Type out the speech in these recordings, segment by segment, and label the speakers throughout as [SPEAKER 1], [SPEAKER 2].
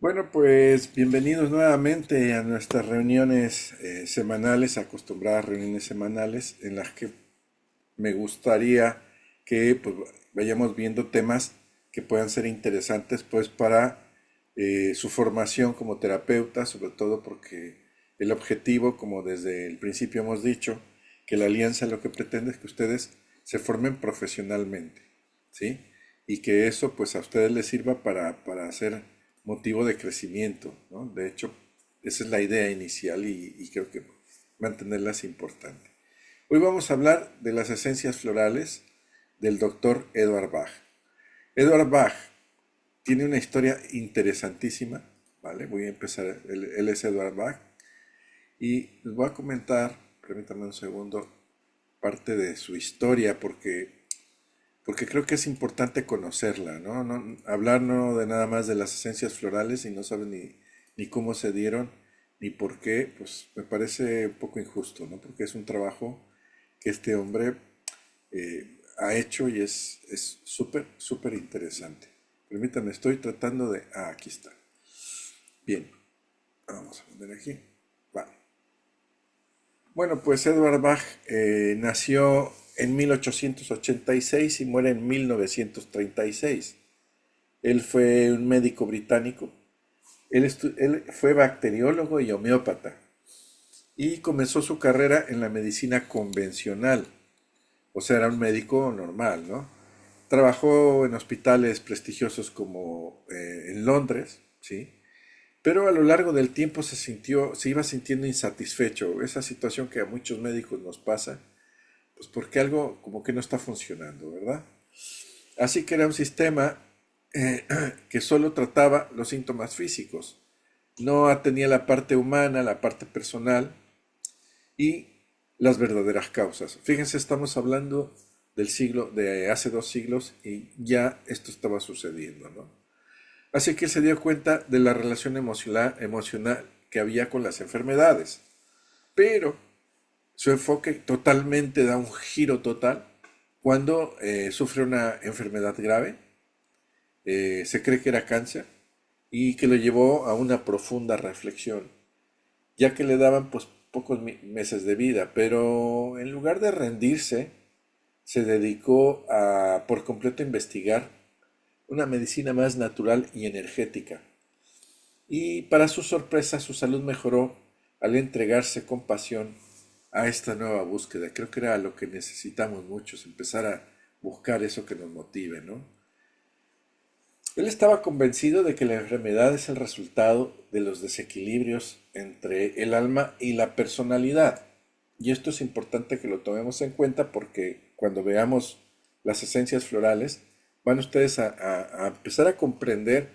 [SPEAKER 1] Bueno, pues bienvenidos nuevamente a nuestras reuniones semanales, acostumbradas reuniones semanales, en las que me gustaría que pues, vayamos viendo temas que puedan ser interesantes pues para su formación como terapeuta, sobre todo porque el objetivo, como desde el principio hemos dicho, que la alianza lo que pretende es que ustedes se formen profesionalmente, ¿sí? Y que eso pues a ustedes les sirva para hacer motivo de crecimiento, ¿no? De hecho, esa es la idea inicial y creo que mantenerla es importante. Hoy vamos a hablar de las esencias florales del doctor Edward Bach. Edward Bach tiene una historia interesantísima, ¿vale? Voy a empezar, él es Edward Bach y les voy a comentar, permítanme un segundo, parte de su historia porque creo que es importante conocerla, ¿no? Hablar no de nada más de las esencias florales y no saben ni cómo se dieron ni por qué, pues me parece un poco injusto, ¿no? Porque es un trabajo que este hombre ha hecho y es súper, súper interesante. Permítanme, estoy tratando de... Ah, aquí está. Bien, vamos a poner aquí. Vale. Bueno, pues Edward Bach nació en 1886 y muere en 1936. Él fue un médico británico. Él fue bacteriólogo y homeópata y comenzó su carrera en la medicina convencional. O sea, era un médico normal, ¿no? Trabajó en hospitales prestigiosos como en Londres, ¿sí? Pero a lo largo del tiempo se iba sintiendo insatisfecho. Esa situación que a muchos médicos nos pasa, pues porque algo como que no está funcionando, ¿verdad? Así que era un sistema que solo trataba los síntomas físicos. No atendía la parte humana, la parte personal y las verdaderas causas. Fíjense, estamos hablando del siglo, de hace 2 siglos y ya esto estaba sucediendo, ¿no? Así que se dio cuenta de la relación emocional que había con las enfermedades. Pero su enfoque totalmente da un giro total cuando sufre una enfermedad grave, se cree que era cáncer y que lo llevó a una profunda reflexión, ya que le daban pues pocos meses de vida, pero en lugar de rendirse, se dedicó a por completo investigar una medicina más natural y energética. Y para su sorpresa, su salud mejoró al entregarse con pasión a esta nueva búsqueda. Creo que era lo que necesitamos muchos, empezar a buscar eso que nos motive, ¿no? Él estaba convencido de que la enfermedad es el resultado de los desequilibrios entre el alma y la personalidad. Y esto es importante que lo tomemos en cuenta porque cuando veamos las esencias florales, van ustedes a empezar a comprender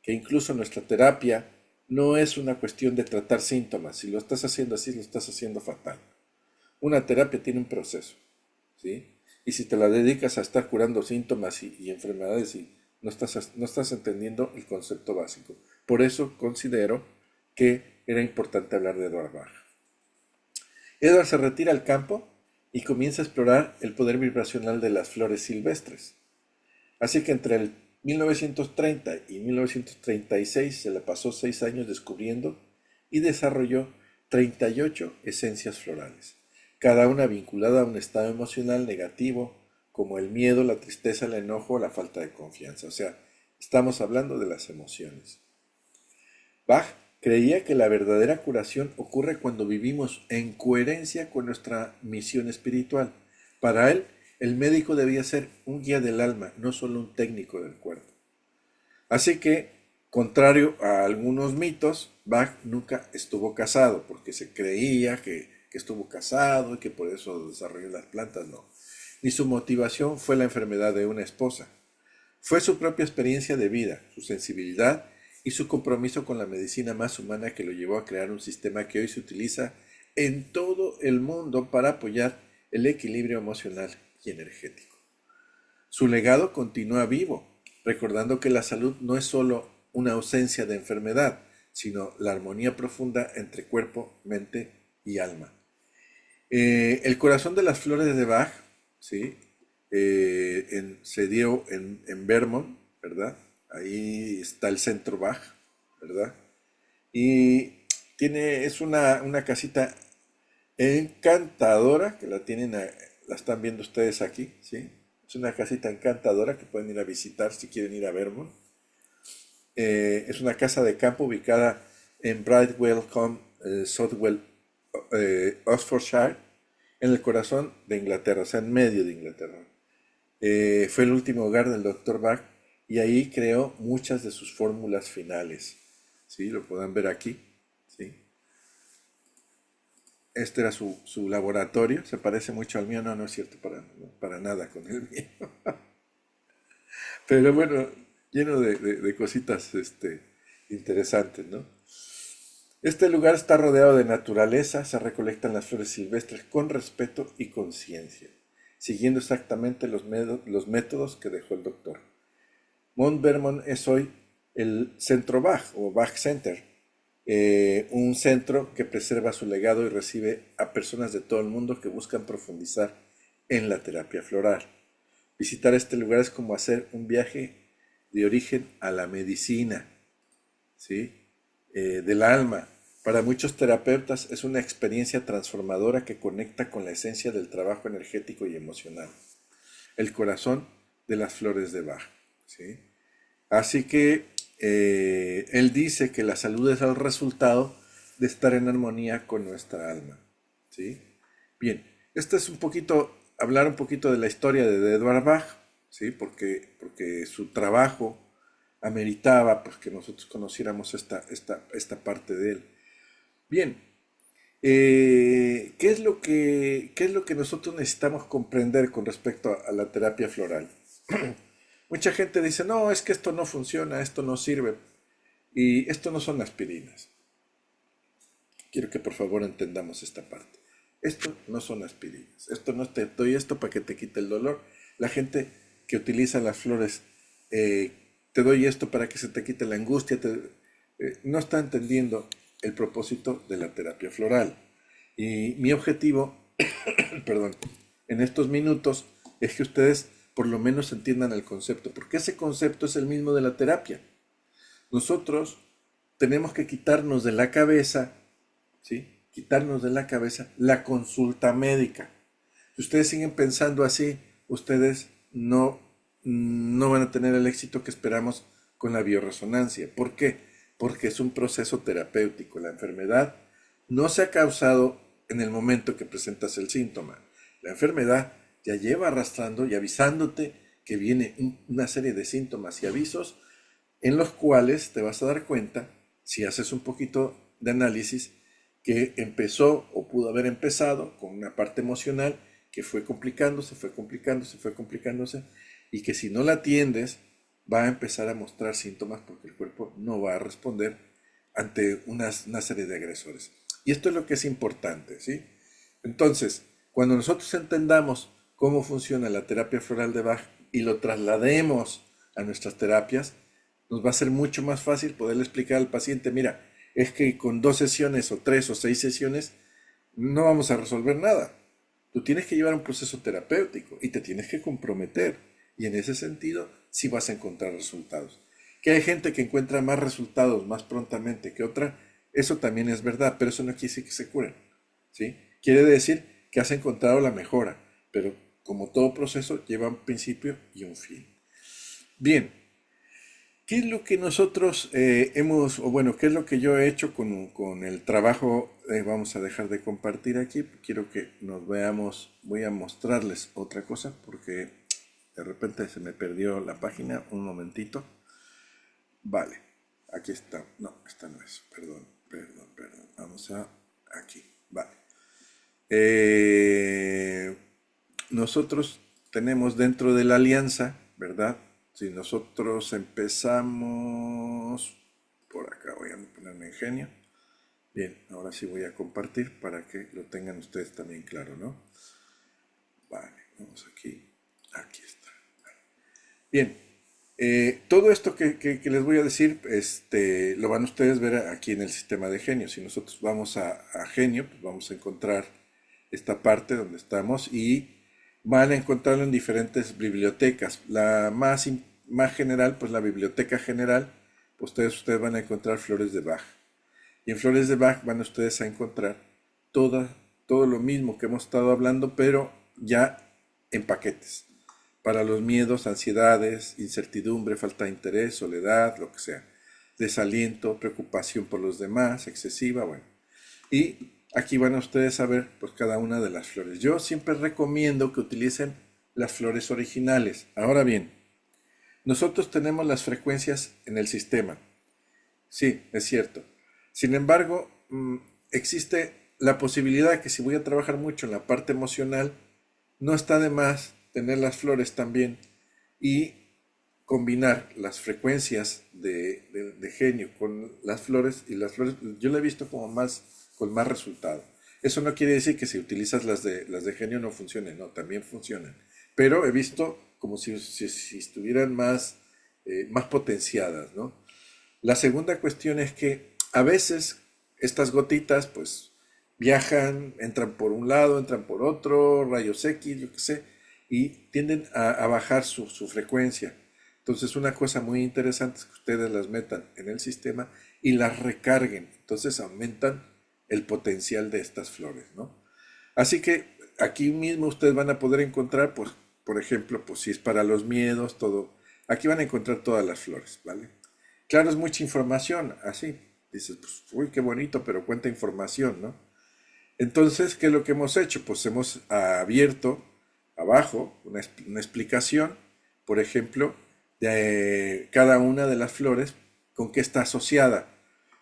[SPEAKER 1] que incluso nuestra terapia no es una cuestión de tratar síntomas. Si lo estás haciendo así, lo estás haciendo fatal. Una terapia tiene un proceso, ¿sí? Y si te la dedicas a estar curando síntomas y enfermedades y no estás entendiendo el concepto básico. Por eso considero que era importante hablar de Edward Bach. Edward se retira al campo y comienza a explorar el poder vibracional de las flores silvestres. Así que entre el 1930 y 1936 se le pasó 6 años descubriendo y desarrolló 38 esencias florales, cada una vinculada a un estado emocional negativo, como el miedo, la tristeza, el enojo o la falta de confianza. O sea, estamos hablando de las emociones. Bach creía que la verdadera curación ocurre cuando vivimos en coherencia con nuestra misión espiritual. Para él, el médico debía ser un guía del alma, no solo un técnico del cuerpo. Así que, contrario a algunos mitos, Bach nunca estuvo casado, porque se creía que estuvo casado y que por eso desarrolló las plantas, no. Ni su motivación fue la enfermedad de una esposa. Fue su propia experiencia de vida, su sensibilidad y su compromiso con la medicina más humana que lo llevó a crear un sistema que hoy se utiliza en todo el mundo para apoyar el equilibrio emocional y energético. Su legado continúa vivo, recordando que la salud no es solo una ausencia de enfermedad, sino la armonía profunda entre cuerpo, mente y alma. El corazón de las flores de Bach, ¿sí? Se dio en Vermont, ¿verdad? Ahí está el centro Bach, ¿verdad? Y es una casita encantadora, que la están viendo ustedes aquí, ¿sí? Es una casita encantadora que pueden ir a visitar si quieren ir a Vermont. Es una casa de campo ubicada en Southwell, Oxfordshire, en el corazón de Inglaterra, o sea, en medio de Inglaterra. Fue el último hogar del Dr. Bach y ahí creó muchas de sus fórmulas finales. ¿Sí? Lo pueden ver aquí. ¿Sí? Este era su laboratorio, se parece mucho al mío, no, no es cierto para nada con el mío. Pero bueno, lleno de cositas interesantes, ¿no? Este lugar está rodeado de naturaleza, se recolectan las flores silvestres con respeto y conciencia, siguiendo exactamente los métodos que dejó el doctor. Mount Vermont es hoy el Centro Bach o Bach Center, un centro que preserva su legado y recibe a personas de todo el mundo que buscan profundizar en la terapia floral. Visitar este lugar es como hacer un viaje de origen a la medicina, ¿sí? Del alma. Para muchos terapeutas es una experiencia transformadora que conecta con la esencia del trabajo energético y emocional, el corazón de las flores de Bach, ¿sí? Así que él dice que la salud es el resultado de estar en armonía con nuestra alma, ¿sí? Bien, esto es hablar un poquito de la historia de Edvard Bach, ¿sí? Porque su trabajo ameritaba pues, que nosotros conociéramos esta parte de él. Bien, qué es lo que nosotros necesitamos comprender con respecto a la terapia floral? Mucha gente dice, no, es que esto no funciona, esto no sirve. Y esto no son aspirinas. Quiero que por favor entendamos esta parte. Esto no son aspirinas. Esto no te doy esto para que te quite el dolor. La gente que utiliza las flores, eh, te doy esto para que se te quite la angustia, no está entendiendo el propósito de la terapia floral. Y mi objetivo, perdón, en estos minutos es que ustedes por lo menos entiendan el concepto, porque ese concepto es el mismo de la terapia. Nosotros tenemos que quitarnos de la cabeza, ¿sí? Quitarnos de la cabeza la consulta médica. Si ustedes siguen pensando así, ustedes no van a tener el éxito que esperamos con la bioresonancia. ¿Por qué? Porque es un proceso terapéutico. La enfermedad no se ha causado en el momento que presentas el síntoma. La enfermedad ya lleva arrastrando y avisándote que viene una serie de síntomas y avisos en los cuales te vas a dar cuenta, si haces un poquito de análisis, que empezó o pudo haber empezado con una parte emocional que fue complicándose, fue complicándose, fue complicándose, y que si no la atiendes, va a empezar a mostrar síntomas porque el cuerpo no va a responder ante una serie de agresores. Y esto es lo que es importante, ¿sí? Entonces, cuando nosotros entendamos cómo funciona la terapia floral de Bach y lo traslademos a nuestras terapias, nos va a ser mucho más fácil poderle explicar al paciente, mira, es que con 2 sesiones o 3 o 6 sesiones no vamos a resolver nada. Tú tienes que llevar un proceso terapéutico y te tienes que comprometer. Y en ese sentido, sí vas a encontrar resultados. Que hay gente que encuentra más resultados más prontamente que otra, eso también es verdad, pero eso no quiere decir que se curen, ¿sí? Quiere decir que has encontrado la mejora, pero como todo proceso lleva un principio y un fin. Bien, ¿qué es lo que nosotros o bueno, qué es lo que yo he hecho con el trabajo? Vamos a dejar de compartir aquí. Quiero que nos veamos. Voy a mostrarles otra cosa porque de repente se me perdió la página. Un momentito. Vale, aquí está. No, esta no es. Perdón, perdón, perdón. Vamos a aquí. Vale. Eh, nosotros tenemos dentro de la alianza, ¿verdad? Si nosotros empezamos por acá, voy a ponerme ingenio. Bien, ahora sí voy a compartir para que lo tengan ustedes también claro, ¿no? Vale, vamos aquí. Aquí está. Bien, todo esto que les voy a decir, lo van ustedes ver aquí en el sistema de Genio. Si nosotros vamos a Genio, pues vamos a encontrar esta parte donde estamos y van a encontrarlo en diferentes bibliotecas. La más general, pues la Biblioteca General ustedes van a encontrar flores de Bach. Y en flores de Bach van ustedes a encontrar toda, todo lo mismo que hemos estado hablando, pero ya en paquetes. Para los miedos, ansiedades, incertidumbre, falta de interés, soledad, lo que sea. Desaliento, preocupación por los demás, excesiva, bueno. Y aquí van a ustedes a ver pues cada una de las flores. Yo siempre recomiendo que utilicen las flores originales. Ahora bien, nosotros tenemos las frecuencias en el sistema. Sí, es cierto. Sin embargo, existe la posibilidad que si voy a trabajar mucho en la parte emocional, no está de más tener las flores también y combinar las frecuencias de genio con las flores y las flores, yo lo he visto como más, con más resultado. Eso no quiere decir que si utilizas las de genio no funcionen, no, también funcionan. Pero he visto como si estuvieran más potenciadas, ¿no? La segunda cuestión es que a veces estas gotitas pues viajan, entran por un lado, entran por otro, rayos X, yo qué sé, y tienden a bajar su frecuencia. Entonces una cosa muy interesante es que ustedes las metan en el sistema y las recarguen. Entonces aumentan el potencial de estas flores, ¿no? Así que aquí mismo ustedes van a poder encontrar, pues, por ejemplo, pues si es para los miedos, todo. Aquí van a encontrar todas las flores, ¿vale? Claro, es mucha información, así. Dices, pues, uy, qué bonito, pero cuánta información, ¿no? Entonces, ¿qué es lo que hemos hecho? Pues hemos abierto abajo una explicación, por ejemplo, de cada una de las flores con qué está asociada.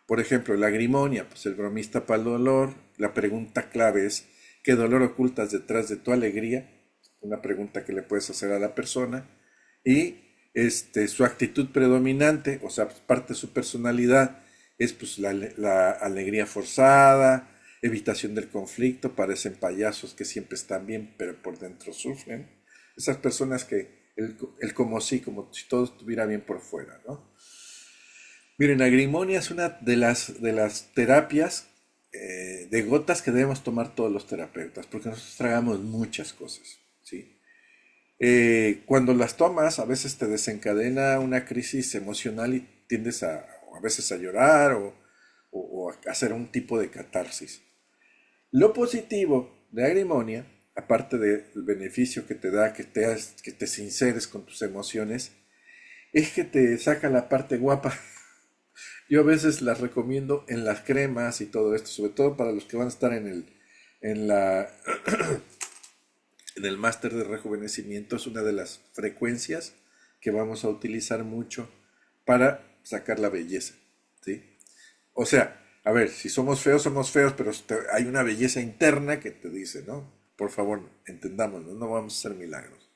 [SPEAKER 1] Por ejemplo, la grimonia, pues el bromista para el dolor. La pregunta clave es, ¿qué dolor ocultas detrás de tu alegría? Una pregunta que le puedes hacer a la persona. Y su actitud predominante, o sea, parte de su personalidad, es pues la alegría forzada, evitación del conflicto, parecen payasos que siempre están bien, pero por dentro sufren. Esas personas que el como si, como si todo estuviera bien por fuera, ¿no? Miren, la grimonia es una de las terapias de gotas que debemos tomar todos los terapeutas, porque nosotros tragamos muchas cosas, ¿sí? Cuando las tomas, a veces te desencadena una crisis emocional y tiendes a veces a llorar o a hacer un tipo de catarsis. Lo positivo de la grimonia, aparte del beneficio que te da que te sinceres con tus emociones, es que te saca la parte guapa. Yo a veces las recomiendo en las cremas y todo esto, sobre todo para los que van a estar en la, en el máster de rejuvenecimiento. Es una de las frecuencias que vamos a utilizar mucho para sacar la belleza, ¿sí? O sea, a ver, si somos feos, pero hay una belleza interna que te dice, ¿no? Por favor, entendámonos, no vamos a hacer milagros.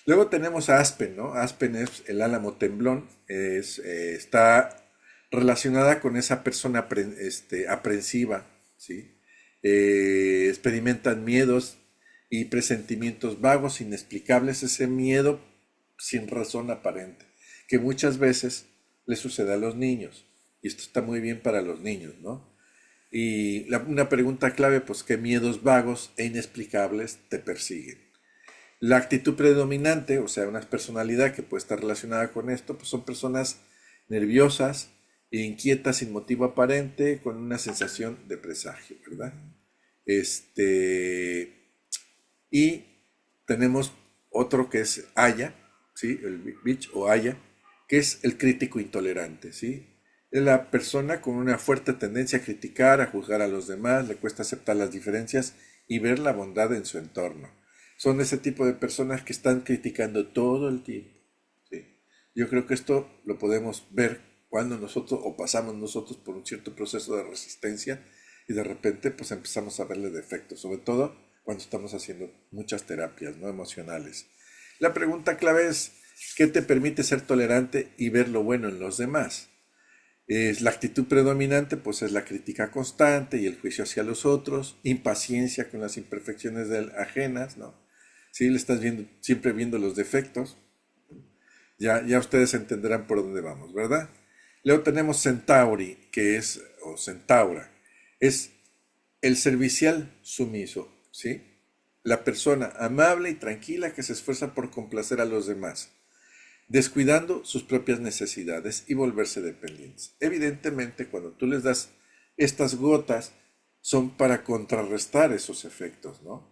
[SPEAKER 1] Luego tenemos a Aspen, ¿no? Aspen es el álamo temblón, está relacionada con esa persona aprensiva, ¿sí? Experimentan miedos y presentimientos vagos, inexplicables, ese miedo sin razón aparente, que muchas veces le sucede a los niños. Y esto está muy bien para los niños, ¿no? Y una pregunta clave, pues, ¿qué miedos vagos e inexplicables te persiguen? La actitud predominante, o sea, una personalidad que puede estar relacionada con esto, pues son personas nerviosas e inquietas sin motivo aparente, con una sensación de presagio, ¿verdad? Este, y tenemos otro que es Aya, ¿sí? El Bitch o Aya, que es el crítico intolerante, ¿sí? Es la persona con una fuerte tendencia a criticar, a juzgar a los demás, le cuesta aceptar las diferencias y ver la bondad en su entorno. Son ese tipo de personas que están criticando todo el tiempo, ¿sí? Yo creo que esto lo podemos ver cuando nosotros o pasamos nosotros por un cierto proceso de resistencia y de repente pues empezamos a verle defectos, sobre todo cuando estamos haciendo muchas terapias, ¿no? Emocionales. La pregunta clave es, ¿qué te permite ser tolerante y ver lo bueno en los demás? Es la actitud predominante, pues es la crítica constante y el juicio hacia los otros, impaciencia con las imperfecciones ajenas, ¿no? Si le estás viendo, siempre viendo los defectos, ya ustedes entenderán por dónde vamos, ¿verdad? Luego tenemos Centauri, o Centaura, es el servicial sumiso, ¿sí? La persona amable y tranquila que se esfuerza por complacer a los demás. descuidando sus propias necesidades y volverse dependientes. Evidentemente, cuando tú les das estas gotas, son para contrarrestar esos efectos, ¿no?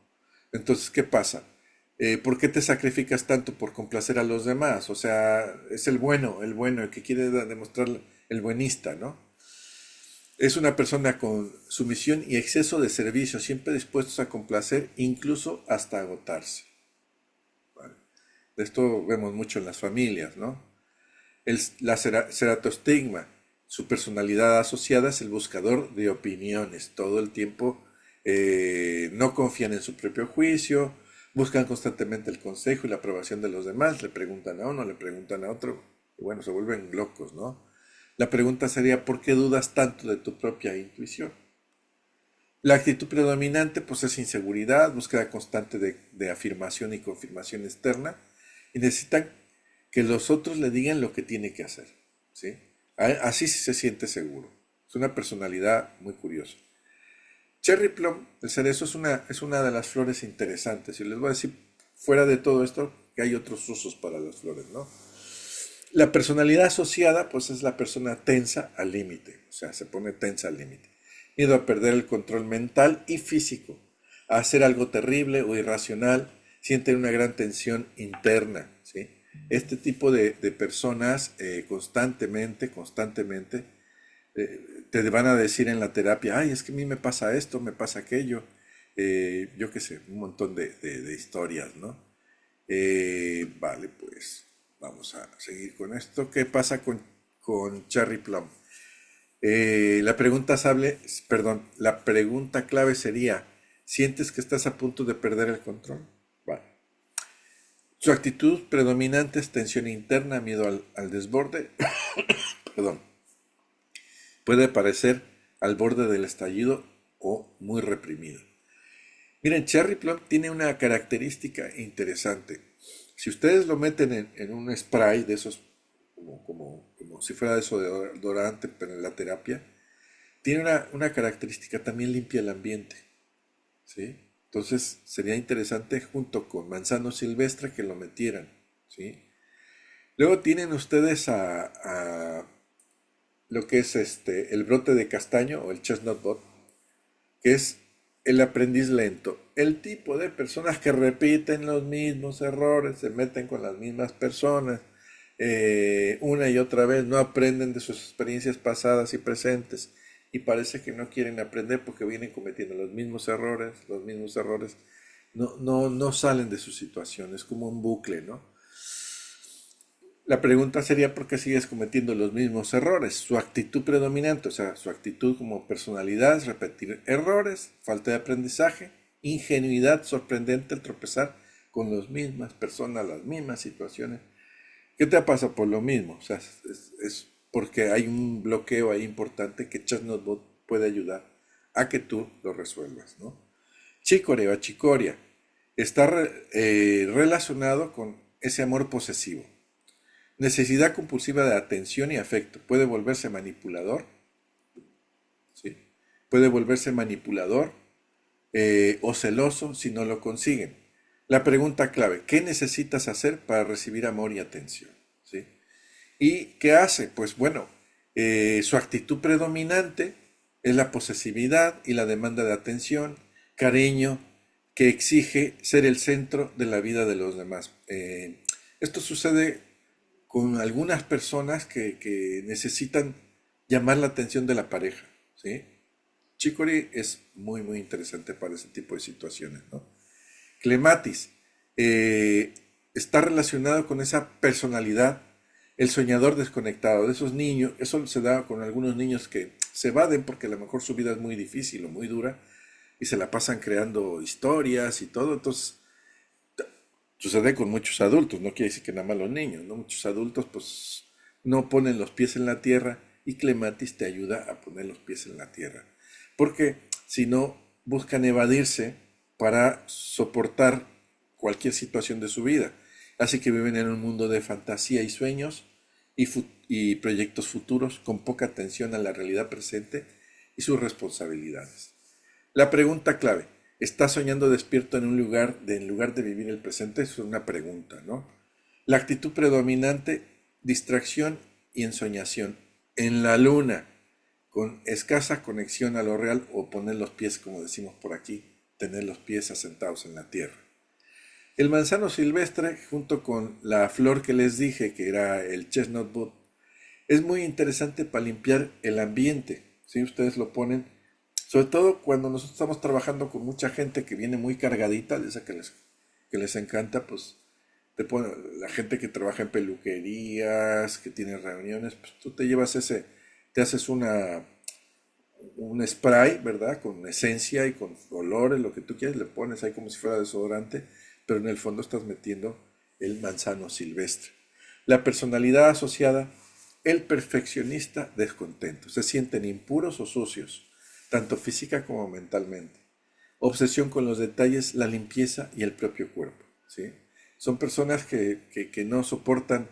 [SPEAKER 1] Entonces, ¿qué pasa? ¿Por qué te sacrificas tanto por complacer a los demás? O sea, es el bueno, el que quiere demostrar el buenista, ¿no? Es una persona con sumisión y exceso de servicio, siempre dispuestos a complacer, incluso hasta agotarse. ¿Vale? De esto vemos mucho en las familias, ¿no? La ceratostigma, su personalidad asociada es el buscador de opiniones. Todo el tiempo no confían en su propio juicio, buscan constantemente el consejo y la aprobación de los demás, le preguntan a uno, le preguntan a otro, y bueno, se vuelven locos, ¿no? La pregunta sería, ¿por qué dudas tanto de tu propia intuición? La actitud predominante pues es inseguridad, búsqueda constante de afirmación y confirmación externa y necesitan que los otros le digan lo que tiene que hacer, ¿sí? Así sí se siente seguro. Es una personalidad muy curiosa. Cherry Plum, el cerezo es una de las flores interesantes y les voy a decir, fuera de todo esto, que hay otros usos para las flores, ¿no? La personalidad asociada, pues es la persona tensa al límite, o sea, se pone tensa al límite. Miedo a perder el control mental y físico, a hacer algo terrible o irracional, sienten una gran tensión interna, ¿sí? Este tipo de personas constantemente, te van a decir en la terapia, ay, es que a mí me pasa esto, me pasa aquello, yo qué sé, un montón de historias, ¿no? Vale, pues vamos a seguir con esto. ¿Qué pasa con Cherry Plum? La pregunta clave sería, ¿sientes que estás a punto de perder el control? Vale. Su actitud predominante es tensión interna, miedo al desborde, perdón, puede parecer al borde del estallido o muy reprimido. Miren, Cherry Plum tiene una característica interesante. Si ustedes lo meten en un spray de esos, como si fuera desodorante, pero en la terapia, tiene una característica, también limpia el ambiente, ¿sí? Entonces sería interesante junto con manzano silvestre que lo metieran, ¿sí? Luego tienen ustedes a lo que es el brote de castaño o el chestnut bud, que es el aprendiz lento, el tipo de personas que repiten los mismos errores, se meten con las mismas personas una y otra vez, no aprenden de sus experiencias pasadas y presentes y parece que no quieren aprender porque vienen cometiendo los mismos errores, no salen de su situación, es como un bucle, ¿no? La pregunta sería por qué sigues cometiendo los mismos errores. Su actitud predominante, o sea, su actitud como personalidad es repetir errores, falta de aprendizaje, ingenuidad sorprendente al tropezar con las mismas personas, las mismas situaciones. ¿Qué te pasa por lo mismo? O sea, es porque hay un bloqueo ahí importante que ChatNotBot puede ayudar a que tú lo resuelvas, ¿no? Chicoria o chicoria está relacionado con ese amor posesivo. Necesidad compulsiva de atención y afecto. Puede volverse manipulador, ¿sí? Puede volverse manipulador o celoso si no lo consiguen. La pregunta clave, ¿qué necesitas hacer para recibir amor y atención? ¿Sí? ¿Y qué hace? Pues bueno, su actitud predominante es la posesividad y la demanda de atención, cariño, que exige ser el centro de la vida de los demás. Esto sucede con algunas personas que necesitan llamar la atención de la pareja, ¿sí? Chicory es muy interesante para ese tipo de situaciones, ¿no? Clematis está relacionado con esa personalidad, el soñador desconectado, de esos niños, eso se da con algunos niños que se evaden porque a lo mejor su vida es muy difícil o muy dura y se la pasan creando historias y todo, entonces sucede con muchos adultos, no quiere decir que nada más los niños, ¿no? Muchos adultos pues no ponen los pies en la tierra y Clematis te ayuda a poner los pies en la tierra. Porque si no, buscan evadirse para soportar cualquier situación de su vida. Así que viven en un mundo de fantasía y sueños y proyectos futuros con poca atención a la realidad presente y sus responsabilidades. La pregunta clave, ¿estás soñando despierto en lugar de vivir el presente? Es una pregunta, ¿no? La actitud predominante, distracción y ensoñación. En la luna, con escasa conexión a lo real o poner los pies, como decimos por aquí, tener los pies asentados en la tierra. El manzano silvestre, junto con la flor que les dije, que era el chestnut bud, es muy interesante para limpiar el ambiente. Si ustedes lo ponen, sobre todo cuando nosotros estamos trabajando con mucha gente que viene muy cargadita, de esa que les encanta, pues la gente que trabaja en peluquerías, que tiene reuniones, pues tú te llevas te haces un spray, ¿verdad? Con esencia y con olores, lo que tú quieres, le pones ahí como si fuera desodorante, pero en el fondo estás metiendo el manzano silvestre. La personalidad asociada, el perfeccionista descontento. Se sienten impuros o sucios, tanto física como mentalmente. Obsesión con los detalles, la limpieza y el propio cuerpo, ¿sí? Son personas que no soportan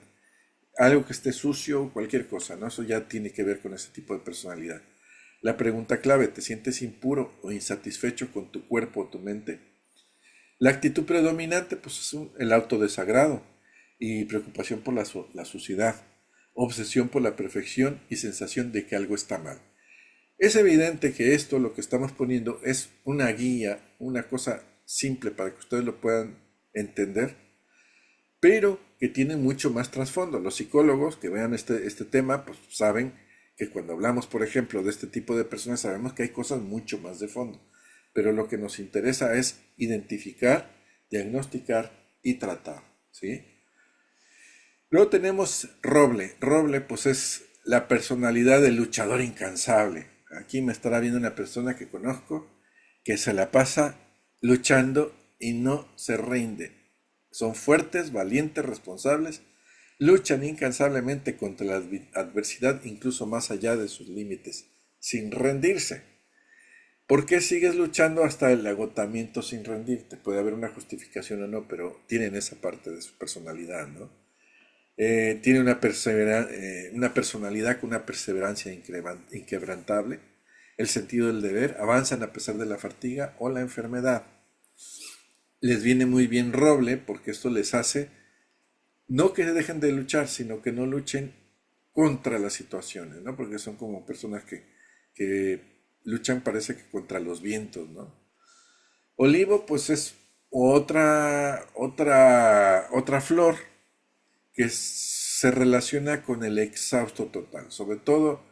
[SPEAKER 1] algo que esté sucio o cualquier cosa, ¿no? Eso ya tiene que ver con ese tipo de personalidad. La pregunta clave, ¿te sientes impuro o insatisfecho con tu cuerpo o tu mente? La actitud predominante, pues es el autodesagrado y preocupación por la suciedad, obsesión por la perfección y sensación de que algo está mal. Es evidente que esto, lo que estamos poniendo, es una guía, una cosa simple para que ustedes lo puedan entender, pero que tiene mucho más trasfondo. Los psicólogos que vean este tema, pues saben que cuando hablamos, por ejemplo, de este tipo de personas, sabemos que hay cosas mucho más de fondo. Pero lo que nos interesa es identificar, diagnosticar y tratar, ¿sí? Luego tenemos Roble. Roble, pues es la personalidad del luchador incansable. Aquí me estará viendo una persona que conozco que se la pasa luchando y no se rinde. Son fuertes, valientes, responsables, luchan incansablemente contra la adversidad, incluso más allá de sus límites, sin rendirse. ¿Por qué sigues luchando hasta el agotamiento sin rendirte? Puede haber una justificación o no, pero tienen esa parte de su personalidad, ¿no? Tiene una personalidad con una perseverancia inquebrantable, el sentido del deber, avanzan a pesar de la fatiga o la enfermedad. Les viene muy bien Roble porque esto les hace no que dejen de luchar, sino que no luchen contra las situaciones, ¿no? Porque son como personas que luchan, parece que contra los vientos, ¿no? Olivo, pues es otra flor que se relaciona con el exhausto total. Sobre todo,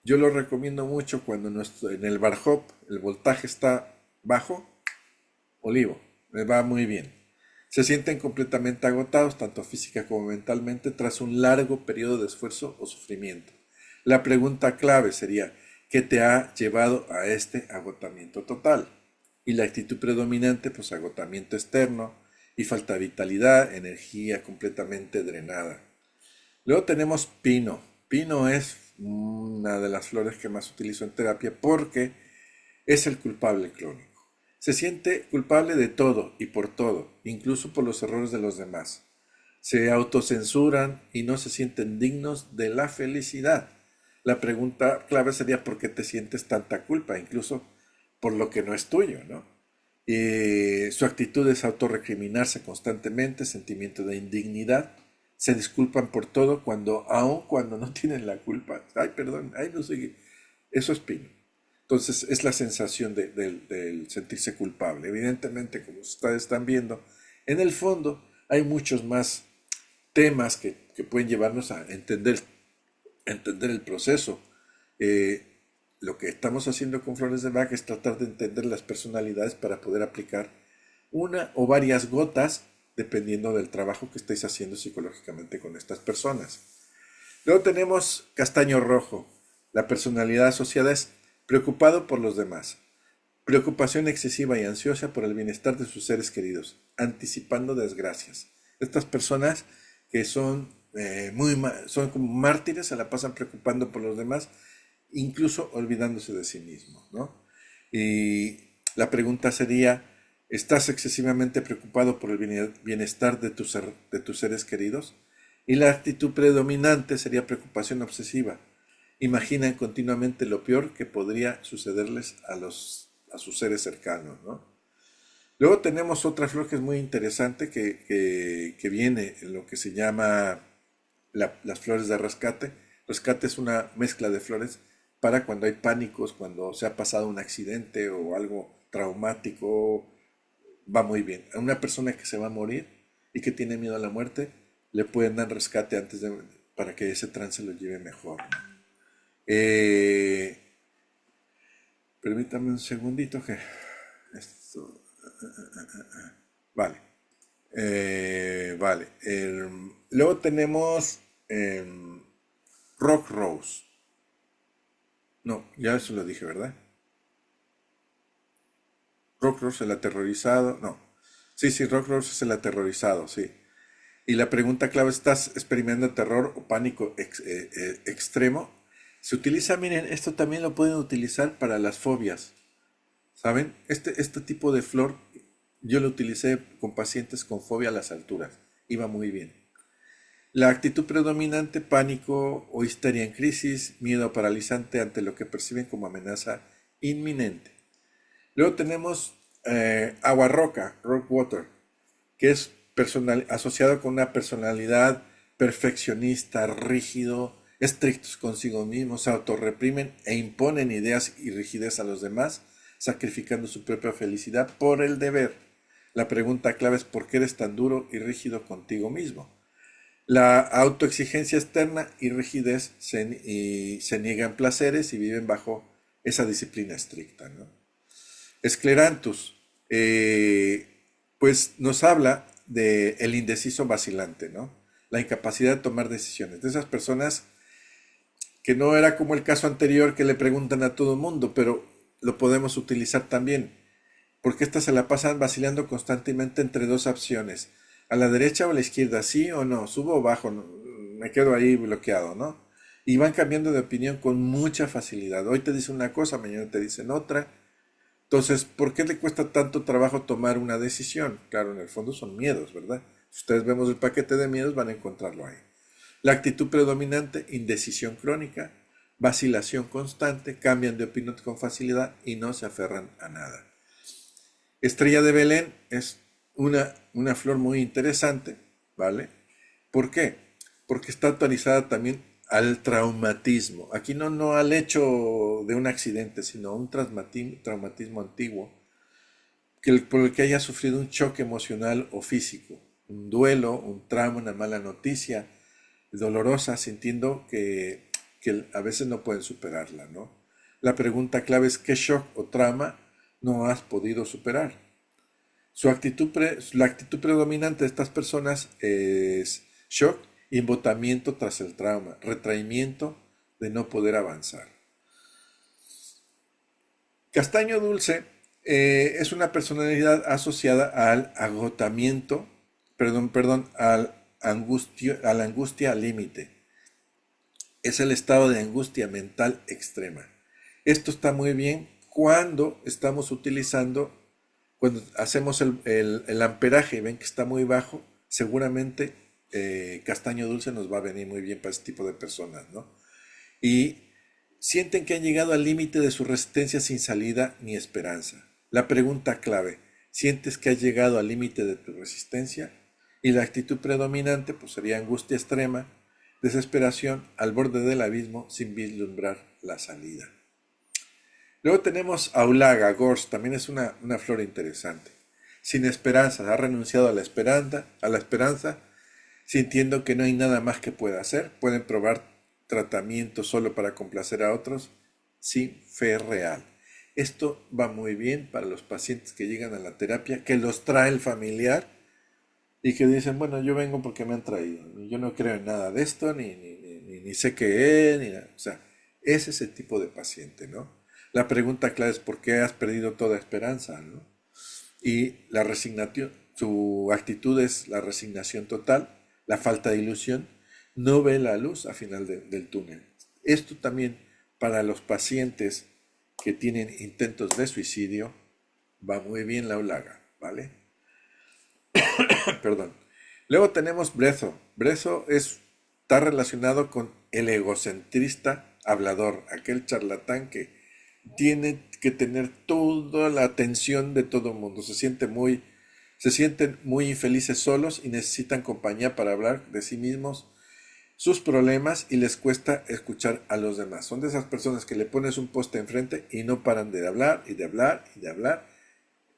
[SPEAKER 1] yo lo recomiendo mucho cuando en el bar hop el voltaje está bajo, olivo, me va muy bien. Se sienten completamente agotados, tanto física como mentalmente, tras un largo periodo de esfuerzo o sufrimiento. La pregunta clave sería, ¿qué te ha llevado a este agotamiento total? Y la actitud predominante, pues agotamiento externo y falta de vitalidad, energía completamente drenada. Luego tenemos pino. Pino es una de las flores que más utilizo en terapia porque es el culpable crónico. Se siente culpable de todo y por todo, incluso por los errores de los demás. Se autocensuran y no se sienten dignos de la felicidad. La pregunta clave sería ¿por qué te sientes tanta culpa? Incluso por lo que no es tuyo, ¿no? Su actitud es autorrecriminarse constantemente, sentimiento de indignidad. Se disculpan por todo aun cuando no tienen la culpa. Ay, perdón, ay, no sé. Eso es pino. Entonces es la sensación del sentirse culpable. Evidentemente, como ustedes están viendo, en el fondo hay muchos más temas que pueden llevarnos a entender el proceso. Eh, lo que estamos haciendo con Flores de Bach es tratar de entender las personalidades para poder aplicar una o varias gotas dependiendo del trabajo que estéis haciendo psicológicamente con estas personas. Luego tenemos castaño rojo. La personalidad asociada es preocupado por los demás, preocupación excesiva y ansiosa por el bienestar de sus seres queridos, anticipando desgracias. Estas personas que son como mártires, se la pasan preocupando por los demás, incluso olvidándose de sí mismos, ¿no? Y la pregunta sería, ¿estás excesivamente preocupado por el bienestar de tus seres queridos? Y la actitud predominante sería preocupación obsesiva. Imaginan continuamente lo peor que podría sucederles a sus seres cercanos, ¿no? Luego tenemos otra flor que es muy interesante que viene en lo que se llama las flores de rescate. Rescate es una mezcla de flores para cuando hay pánicos, cuando se ha pasado un accidente o algo traumático, va muy bien. A una persona que se va a morir y que tiene miedo a la muerte, le pueden dar rescate para que ese trance lo lleve mejor, ¿no? Eh, Permítame un segundito que esto, vale. Vale. Luego tenemos Rock Rose. No, ya eso lo dije, ¿verdad? Rock Rose el aterrorizado. No. Sí, sí, Rock Rose es el aterrorizado, sí. Y la pregunta clave, ¿estás experimentando terror o pánico extremo? Se utiliza, miren, esto también lo pueden utilizar para las fobias, ¿saben? Este tipo de flor yo lo utilicé con pacientes con fobia a las alturas. Iba muy bien. La actitud predominante, pánico o histeria en crisis, miedo paralizante ante lo que perciben como amenaza inminente. Luego tenemos agua roca, rock water, que es asociado con una personalidad perfeccionista, rígido, estrictos consigo mismos, se autorreprimen e imponen ideas y rigidez a los demás, sacrificando su propia felicidad por el deber. La pregunta clave es ¿por qué eres tan duro y rígido contigo mismo? La autoexigencia externa y rigidez y se niegan placeres y viven bajo esa disciplina estricta, ¿no? Esclerantus, pues nos habla de el indeciso vacilante, ¿no? La incapacidad de tomar decisiones. De esas personas que no era como el caso anterior que le preguntan a todo el mundo, pero lo podemos utilizar también, porque éstas se la pasan vacilando constantemente entre dos opciones, a la derecha o a la izquierda, sí o no, subo o bajo, me quedo ahí bloqueado, ¿no? Y van cambiando de opinión con mucha facilidad. Hoy te dicen una cosa, mañana te dicen otra. Entonces, ¿por qué le cuesta tanto trabajo tomar una decisión? Claro, en el fondo son miedos, ¿verdad? Si ustedes vemos el paquete de miedos, van a encontrarlo ahí. La actitud predominante, indecisión crónica, vacilación constante, cambian de opinión con facilidad y no se aferran a nada. Estrella de Belén es una flor muy interesante, ¿vale? ¿Por qué? Porque está actualizada también al traumatismo. Aquí no al hecho de un accidente, sino a un traumatismo antiguo por el que haya sufrido un choque emocional o físico, un duelo, un trauma, una mala noticia dolorosa, sintiendo que a veces no pueden superarla, ¿no? La pregunta clave es ¿qué shock o trauma no has podido superar? La actitud predominante de estas personas es shock y embotamiento tras el trauma, retraimiento de no poder avanzar. Castaño dulce es una personalidad asociada al agotamiento, perdón, a la angustia al límite. Es el estado de angustia mental extrema. Esto está muy bien cuando estamos utilizando, cuando hacemos el amperaje y ven que está muy bajo, seguramente castaño dulce nos va a venir muy bien para este tipo de personas, ¿no? Y sienten que han llegado al límite de su resistencia sin salida ni esperanza. La pregunta clave, ¿sientes que has llegado al límite de tu resistencia? Y la actitud predominante pues sería angustia extrema, desesperación al borde del abismo sin vislumbrar la salida. Luego tenemos Aulaga, Gors, también es una flor interesante. Sin esperanza, ha renunciado a la esperanza, sintiendo que no hay nada más que pueda hacer. Pueden probar tratamiento solo para complacer a otros, sin fe real. Esto va muy bien para los pacientes que llegan a la terapia, que los trae el familiar y que dicen, bueno, yo vengo porque me han traído. Yo no creo en nada de esto, ni sé qué es, ni nada. O sea, es ese tipo de paciente, ¿no? La pregunta clave es ¿por qué has perdido toda esperanza, ¿no? Y la resignación, su actitud es la resignación total, la falta de ilusión, no ve la luz al final del túnel. Esto también para los pacientes que tienen intentos de suicidio va muy bien la Olaga, ¿vale? Perdón. Luego tenemos Brezo. Brezo está relacionado con el egocentrista hablador, aquel charlatán que que tener toda la atención de todo el mundo. Se sienten muy infelices solos y necesitan compañía para hablar de sí mismos, sus problemas, y les cuesta escuchar a los demás. Son de esas personas que le pones un poste enfrente y no paran de hablar y de hablar y de hablar.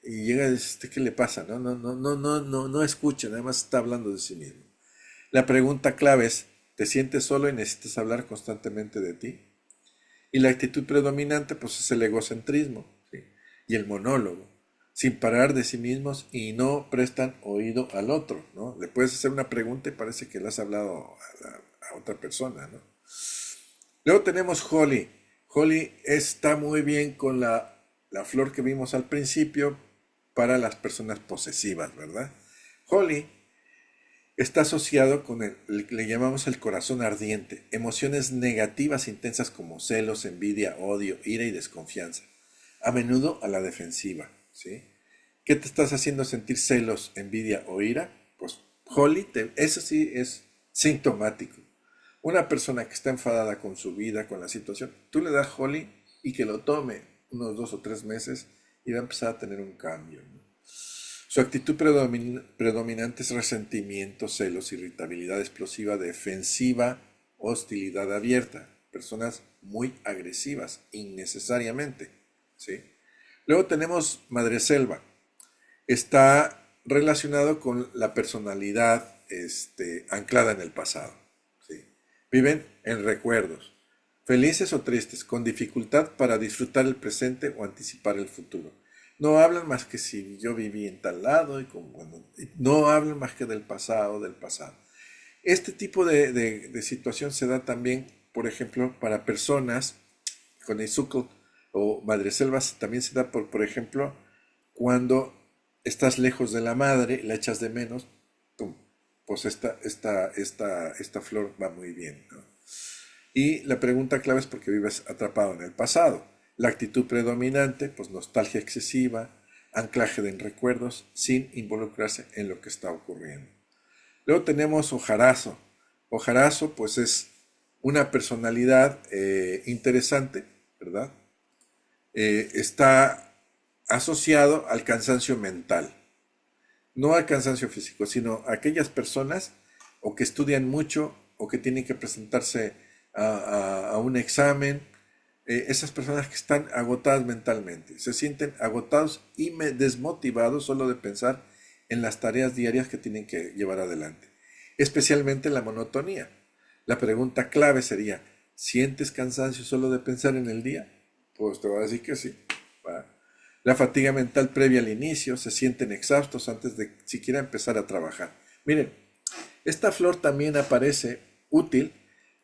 [SPEAKER 1] Y llega y dices, ¿qué le pasa? No escucha, nada más está hablando de sí mismo. La pregunta clave es, ¿te sientes solo y necesitas hablar constantemente de ti? Y la actitud predominante, pues es el egocentrismo, ¿sí? Y el monólogo, sin parar de sí mismos y no prestan oído al otro, ¿no? Le puedes hacer una pregunta y parece que le has hablado a otra persona, ¿no? Luego tenemos Holly. Holly está muy bien con la flor que vimos al principio para las personas posesivas, ¿verdad? Holly está asociado con le llamamos el corazón ardiente, emociones negativas intensas como celos, envidia, odio, ira y desconfianza, a menudo a la defensiva, ¿sí? ¿Qué te estás haciendo sentir celos, envidia o ira? Pues Holly, eso sí es sintomático. Una persona que está enfadada con su vida, con la situación, tú le das Holly y que lo tome unos 2 o 3 meses y va a empezar a tener un cambio, ¿no? Su actitud predominante es resentimiento, celos, irritabilidad explosiva, defensiva, hostilidad abierta. Personas muy agresivas, innecesariamente, ¿sí? Luego tenemos Madreselva. Está relacionado con la personalidad anclada en el pasado, ¿sí? Viven en recuerdos, felices o tristes, con dificultad para disfrutar el presente o anticipar el futuro. No hablan más que si yo viví en tal lado no hablan más que del pasado, del pasado. Este tipo de situación se da también, por ejemplo, para personas con Izúcar o madreselvas. También se da, por ejemplo, cuando estás lejos de la madre, la echas de menos, ¡pum! Pues esta flor va muy bien, ¿no? Y la pregunta clave es porque vives atrapado en el pasado. La actitud predominante, pues nostalgia excesiva, anclaje en recuerdos, sin involucrarse en lo que está ocurriendo. Luego tenemos Ojarazo. Ojarazo, pues es una personalidad interesante, ¿verdad? Está asociado al cansancio mental, no al cansancio físico, sino a aquellas personas o que estudian mucho o que tienen que presentarse a un examen, esas personas que están agotadas mentalmente, se sienten agotados y desmotivados solo de pensar en las tareas diarias que tienen que llevar adelante, especialmente la monotonía. La pregunta clave sería, ¿sientes cansancio solo de pensar en el día? Pues te voy a decir que sí. ¿Va? La fatiga mental previa al inicio, se sienten exhaustos antes de siquiera empezar a trabajar. Miren, esta flor también aparece útil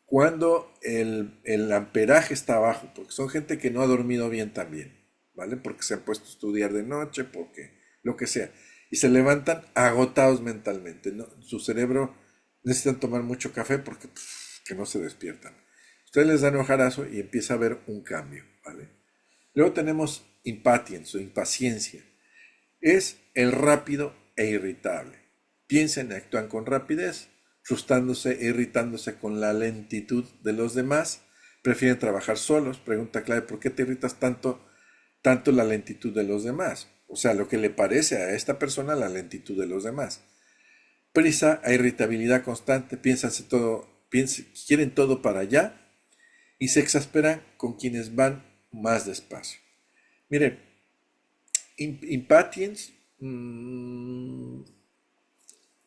[SPEAKER 1] cuando el amperaje está bajo, porque son gente que no ha dormido bien también, ¿vale? Porque se han puesto a estudiar de noche, porque lo que sea. Y se levantan agotados mentalmente, ¿no? Su cerebro necesitan tomar mucho café porque que no se despiertan. Ustedes les dan ojarazo y empieza a haber un cambio, ¿vale? Luego tenemos impatience o impaciencia. Es el rápido e irritable. Piensan y actúan con rapidez, frustrándose e irritándose con la lentitud de los demás. Prefieren trabajar solos. Pregunta clave, ¿por qué te irritas tanto la lentitud de los demás? O sea, lo que le parece a esta persona la lentitud de los demás. Prisa e irritabilidad constante, quieren todo para allá y se exasperan con quienes van más despacio. Miren, Impatience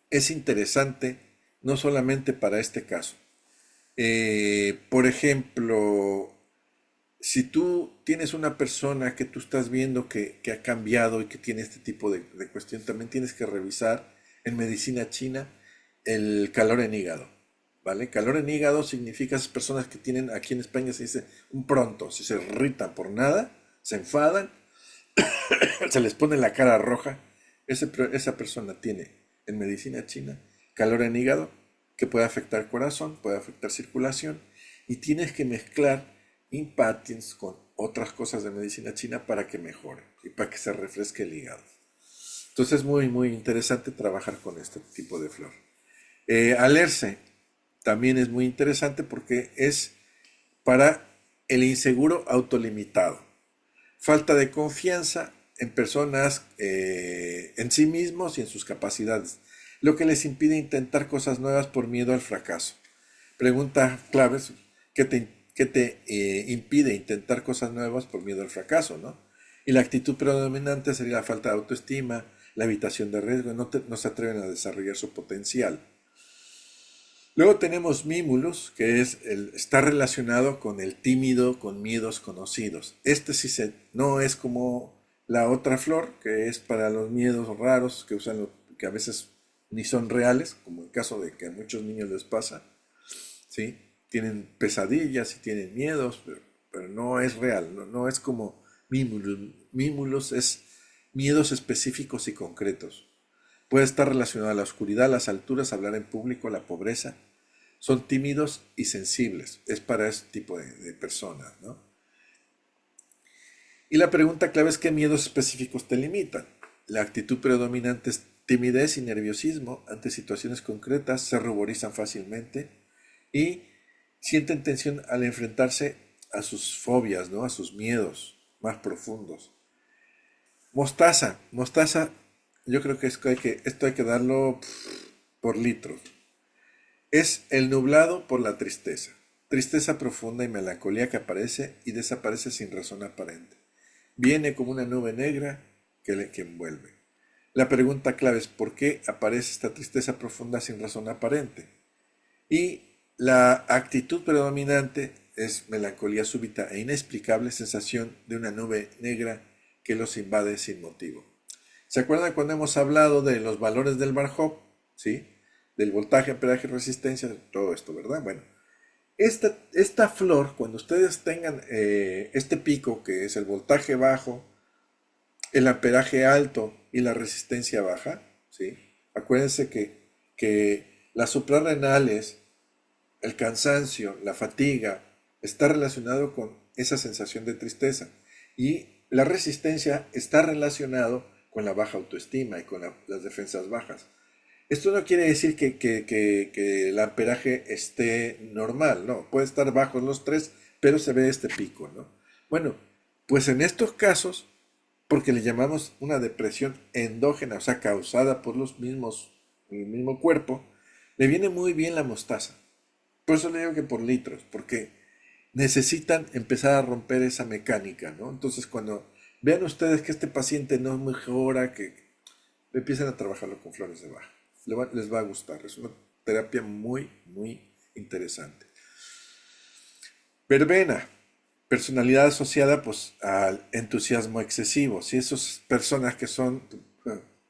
[SPEAKER 1] es interesante no solamente para este caso. Por ejemplo, si tú tienes una persona que tú estás viendo que ha cambiado y que tiene este tipo de cuestión, también tienes que revisar en medicina china el calor en hígado, ¿vale? Calor en hígado significa esas personas que tienen, aquí en España se dice un pronto, si se irritan por nada, se enfadan, se les pone la cara roja. Esa persona tiene en medicina china calor en hígado que puede afectar corazón, puede afectar circulación y tienes que mezclar impatience con otras cosas de medicina china para que mejore y para que se refresque el hígado. Entonces es muy, muy interesante trabajar con este tipo de flor. Alerce también es muy interesante porque es para el inseguro autolimitado. falta de confianza en personas, en sí mismos y en sus capacidades, lo que les impide intentar cosas nuevas por miedo al fracaso. Pregunta claves, ¿qué te impide intentar cosas nuevas por miedo al fracaso, ¿no? Y la actitud predominante sería la falta de autoestima, la evitación de riesgo, no se atreven a desarrollar su potencial. Luego tenemos Mimulus, que está relacionado con el tímido, con miedos conocidos. No es como la otra flor, que es para los miedos raros, que a veces ni son reales, como el caso de que a muchos niños les pasa, ¿sí? Tienen pesadillas y tienen miedos, pero no es real, no es como Mimulus. Mimulus es miedos específicos y concretos. Puede estar relacionado a la oscuridad, las alturas, hablar en público, la pobreza. Son tímidos y sensibles. Es para ese tipo de personas, ¿no? Y la pregunta clave es qué miedos específicos te limitan. La actitud predominante es timidez y nerviosismo ante situaciones concretas, se ruborizan fácilmente y sienten tensión al enfrentarse a sus fobias, ¿no? A sus miedos más profundos. Mostaza, yo creo que esto hay que darlo por litros. Es el nublado por la tristeza. Tristeza profunda y melancolía que aparece y desaparece sin razón aparente. Viene como una nube negra que envuelve. La pregunta clave es ¿por qué aparece esta tristeza profunda sin razón aparente? Y la actitud predominante es melancolía súbita e inexplicable sensación de una nube negra que los invade sin motivo. ¿Se acuerdan cuando hemos hablado de los valores del Bar Hop? ¿Sí? Del voltaje, amperaje, resistencia, todo esto, ¿verdad? Bueno, esta flor, cuando ustedes tengan este pico, que es el voltaje bajo, el amperaje alto y la resistencia baja, ¿sí? Acuérdense que las suprarrenales, el cansancio, la fatiga, está relacionado con esa sensación de tristeza. Y la resistencia está relacionado con la baja autoestima y con las defensas bajas. Esto no quiere decir que el amperaje esté normal, no, puede estar bajo en los tres, pero se ve este pico, ¿no? Bueno, pues en estos casos, porque le llamamos una depresión endógena, o sea, causada por el mismo cuerpo, le viene muy bien la mostaza. Por eso le digo que por litros, porque necesitan empezar a romper esa mecánica, ¿no? Entonces, cuando vean ustedes que este paciente no mejora, que empiecen a trabajarlo con flores de Bach. Les va a gustar, es una terapia muy, muy interesante. Verbena, personalidad asociada pues al entusiasmo excesivo, si esas personas que son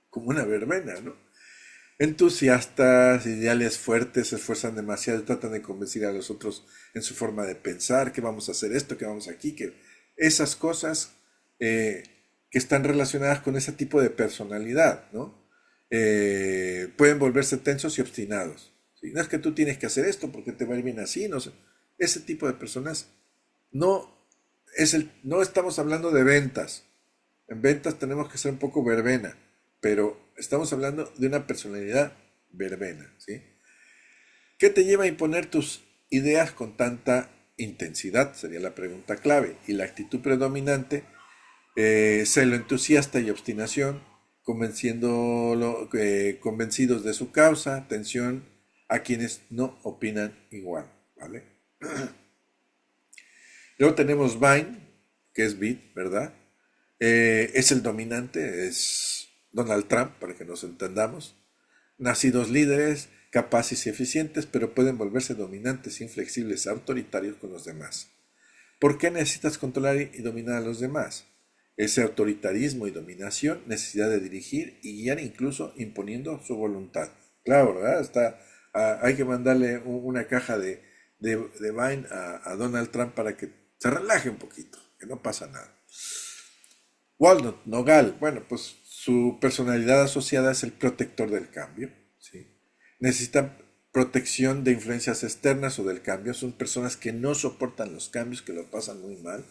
[SPEAKER 1] como una verbena, ¿no? Entusiastas, ideales fuertes, se esfuerzan demasiado, tratan de convencer a los otros en su forma de pensar, que vamos a hacer esto, que vamos aquí, que esas cosas eh, que están relacionadas con ese tipo de personalidad, ¿no? Pueden volverse tensos y obstinados. ¿Sí? No es que tú tienes que hacer esto porque te va a ir bien así, no sé. Ese tipo de personas no no estamos hablando de ventas. En ventas tenemos que ser un poco verbena, pero estamos hablando de una personalidad verbena, ¿sí? ¿Qué te lleva a imponer tus ideas con tanta intensidad? Sería la pregunta clave. Y la actitud predominante, celo entusiasta y obstinación, convencidos de su causa, tensión a quienes no opinan igual, ¿vale? Luego tenemos Vine, que es Beat, ¿verdad? Es el dominante, es Donald Trump, para que nos entendamos. Nacidos líderes, capaces y eficientes, pero pueden volverse dominantes, inflexibles, autoritarios con los demás. ¿Por qué necesitas controlar y dominar a los demás? Ese autoritarismo y dominación, necesidad de dirigir y guiar incluso imponiendo su voluntad. Claro, ¿verdad? Hay que mandarle una caja de Vine a Donald Trump para que se relaje un poquito, que no pasa nada. Walnut, Nogal, bueno, pues su personalidad asociada es el protector del cambio, ¿sí? Necesitan protección de influencias externas o del cambio, son personas que no soportan los cambios, que lo pasan muy mal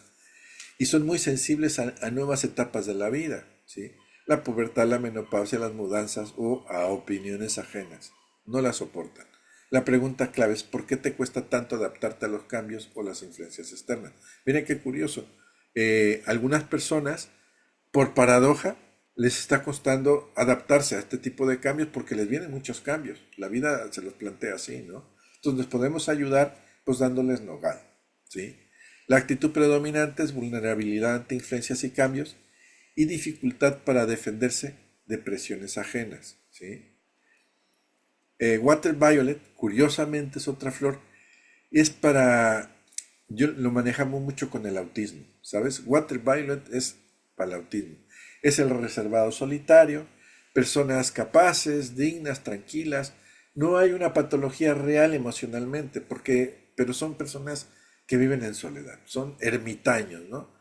[SPEAKER 1] y son muy sensibles a nuevas etapas de la vida, ¿sí? La pubertad, la menopausia, las mudanzas o a opiniones ajenas, no las soportan. La pregunta clave es ¿por qué te cuesta tanto adaptarte a los cambios o las influencias externas? Miren qué curioso. Algunas personas, por paradoja, les está costando adaptarse a este tipo de cambios porque les vienen muchos cambios. La vida se los plantea así, ¿no? Entonces podemos ayudar pues dándoles nogal, ¿sí? La actitud predominante es vulnerabilidad ante influencias y cambios y dificultad para defenderse de presiones ajenas, ¿sí? Water Violet, curiosamente, es otra flor. Es para... Yo lo manejamos mucho con el autismo, ¿sabes? Water Violet es para el autismo. Es el reservado solitario, personas capaces, dignas, tranquilas. No hay una patología real emocionalmente, pero son personas que viven en soledad, son ermitaños, ¿no?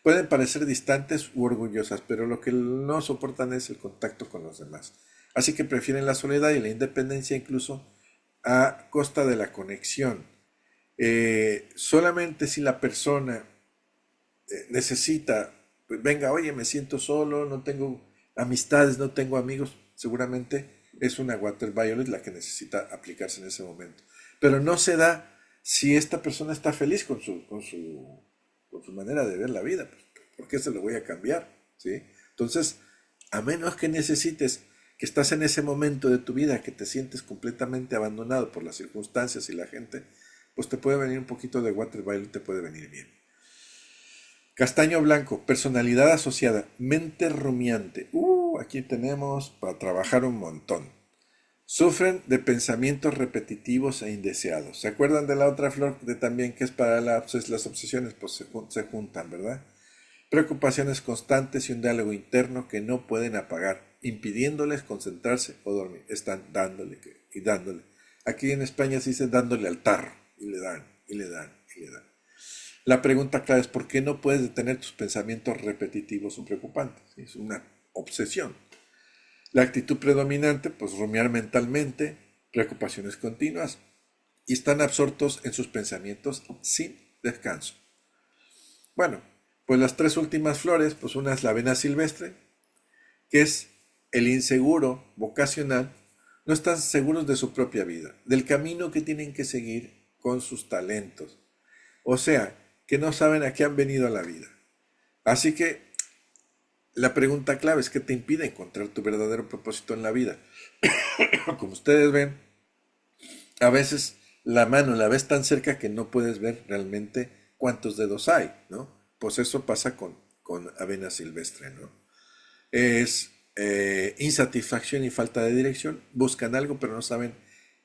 [SPEAKER 1] Pueden parecer distantes u orgullosas, pero lo que no soportan es el contacto con los demás. Así que prefieren la soledad y la independencia incluso a costa de la conexión. Solamente si la persona necesita, pues venga, oye, me siento solo, no tengo amistades, no tengo amigos, seguramente es una Water Violet la que necesita aplicarse en ese momento. Pero no se da si esta persona está feliz con su manera de ver la vida, pues, ¿por qué se lo voy a cambiar? ¿Sí? Entonces, a menos que necesites que estás en ese momento de tu vida que te sientes completamente abandonado por las circunstancias y la gente, pues te puede venir un poquito de Water Violet, te puede venir bien. Castaño blanco, personalidad asociada, mente rumiante. Aquí tenemos para trabajar un montón. Sufren de pensamientos repetitivos e indeseados. ¿Se acuerdan de la otra flor de también que es para las obsesiones? Pues se juntan, ¿verdad? Preocupaciones constantes y un diálogo interno que no pueden apagar, impidiéndoles concentrarse o dormir. Están dándole y dándole. Aquí en España se dice dándole al tarro. Y le dan, y le dan, y le dan. La pregunta clave es ¿por qué no puedes detener tus pensamientos repetitivos o preocupantes? Es una obsesión. La actitud predominante, pues rumiar mentalmente, preocupaciones continuas y están absortos en sus pensamientos sin descanso. Bueno, pues las tres últimas flores, pues una es la avena silvestre, que es el inseguro vocacional, no están seguros de su propia vida, del camino que tienen que seguir con sus talentos. O sea, que no saben a qué han venido a la vida. Así que la pregunta clave es qué te impide encontrar tu verdadero propósito en la vida. Como ustedes ven, a veces la mano la ves tan cerca que no puedes ver realmente cuántos dedos hay, ¿no? Pues eso pasa con avena silvestre, ¿no? Es insatisfacción y falta de dirección, buscan algo pero no saben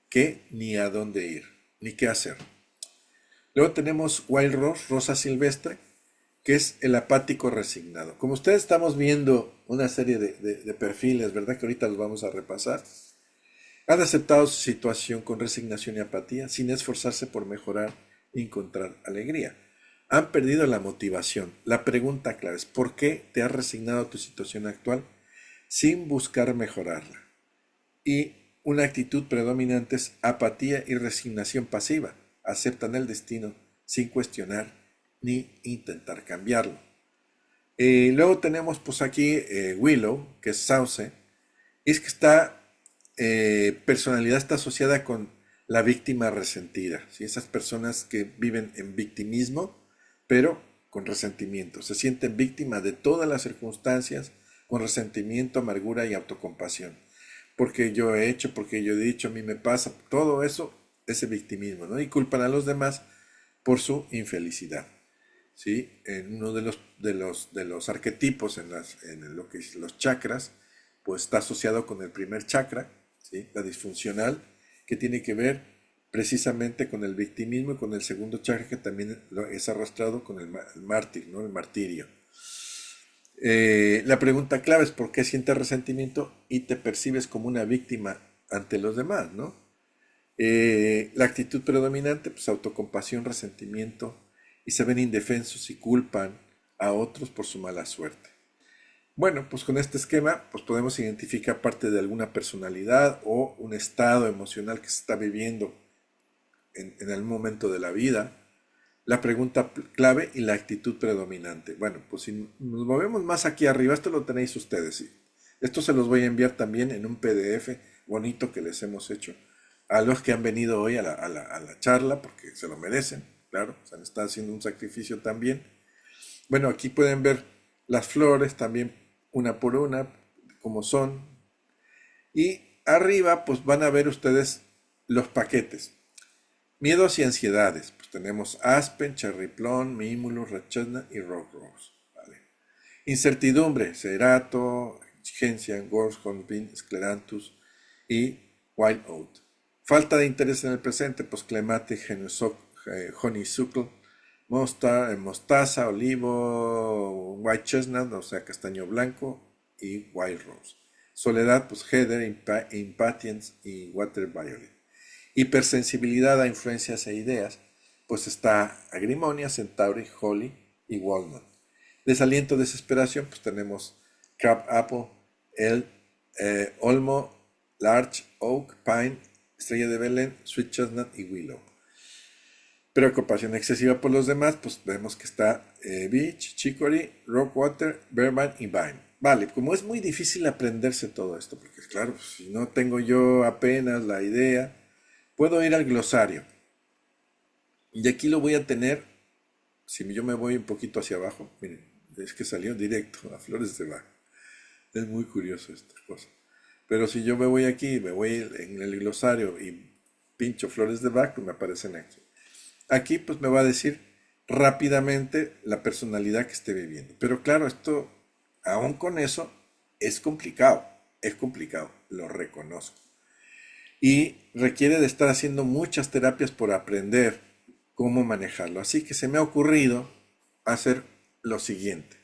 [SPEAKER 1] qué ni a dónde ir, ni qué hacer. Luego tenemos Wild Rose, rosa silvestre, que es el apático resignado. Como ustedes estamos viendo una serie de perfiles, ¿verdad? Que ahorita los vamos a repasar. Han aceptado su situación con resignación y apatía, sin esforzarse por mejorar y encontrar alegría. Han perdido la motivación. La pregunta clave es, ¿por qué te has resignado a tu situación actual sin buscar mejorarla? Y una actitud predominante es apatía y resignación pasiva. Aceptan el destino sin cuestionar ni intentar cambiarlo. Luego tenemos pues aquí Willow, que es Sauce, es que personalidad está asociada con la víctima resentida, ¿sí? Esas personas que viven en victimismo, pero con resentimiento, se sienten víctimas de todas las circunstancias, con resentimiento, amargura y autocompasión. Porque yo he hecho, porque yo he dicho, a mí me pasa, todo eso, ese victimismo, ¿no? Y culpan a los demás por su infelicidad. ¿Sí? En uno de los arquetipos en lo que es los chakras, pues está asociado con el primer chakra, ¿sí? La disfuncional, que tiene que ver precisamente con el victimismo y con el segundo chakra que también es arrastrado con el mártir, ¿no? El martirio. La pregunta clave es por qué sientes resentimiento y te percibes como una víctima ante los demás, ¿no? La actitud predominante, pues autocompasión, resentimiento, y se ven indefensos y culpan a otros por su mala suerte. Bueno, pues con este esquema, pues podemos identificar parte de alguna personalidad o un estado emocional que se está viviendo en algún momento de la vida, la pregunta clave y la actitud predominante. Bueno, pues si nos movemos más aquí arriba, esto lo tenéis ustedes. ¿Sí? Esto se los voy a enviar también en un PDF bonito que les hemos hecho a los que han venido hoy a la charla, porque se lo merecen, claro, se han estado haciendo un sacrificio también. Bueno, aquí pueden ver las flores también una por una, como son. Y arriba, pues van a ver ustedes los paquetes. Miedos y ansiedades. Pues tenemos Aspen, Cherry Plum, Mimulus, Red Chestnut y Rock Rose. ¿Vale? Incertidumbre, Cerato, Exigencia, Gorse, Hornbeam, Scleranthus y Wild Oat. Falta de interés en el presente, pues Clematis, Honeysuckle, Mostaza, Olivo, White Chestnut, o sea, castaño blanco y Wild Rose. Soledad, pues Heather, Impatience y Water Violet. Hipersensibilidad a influencias e ideas, pues está Agrimonia, Centauri, Holly y Walnut. Desaliento, desesperación, pues tenemos Crab Apple, El, Olmo, Larch, Oak, Pine, Estrella de Belén, Sweet Chestnut y Willow. Preocupación excesiva por los demás, pues vemos que está Beech, Chicory, Rockwater, Bearman y Vine. Vale, como es muy difícil aprenderse todo esto, porque claro, pues, si no tengo yo apenas la idea, puedo ir al glosario. Y aquí lo voy a tener, si yo me voy un poquito hacia abajo, miren, es que salió directo a Flores de Bach. Es muy curioso esta cosa. Pero si yo me voy aquí, me voy en el glosario y pincho Flores de Bach, pues me aparecen aquí. Aquí pues me va a decir rápidamente la personalidad que esté viviendo. Pero claro, esto, aún con eso, es complicado, lo reconozco. Y requiere de estar haciendo muchas terapias por aprender cómo manejarlo. Así que se me ha ocurrido hacer lo siguiente,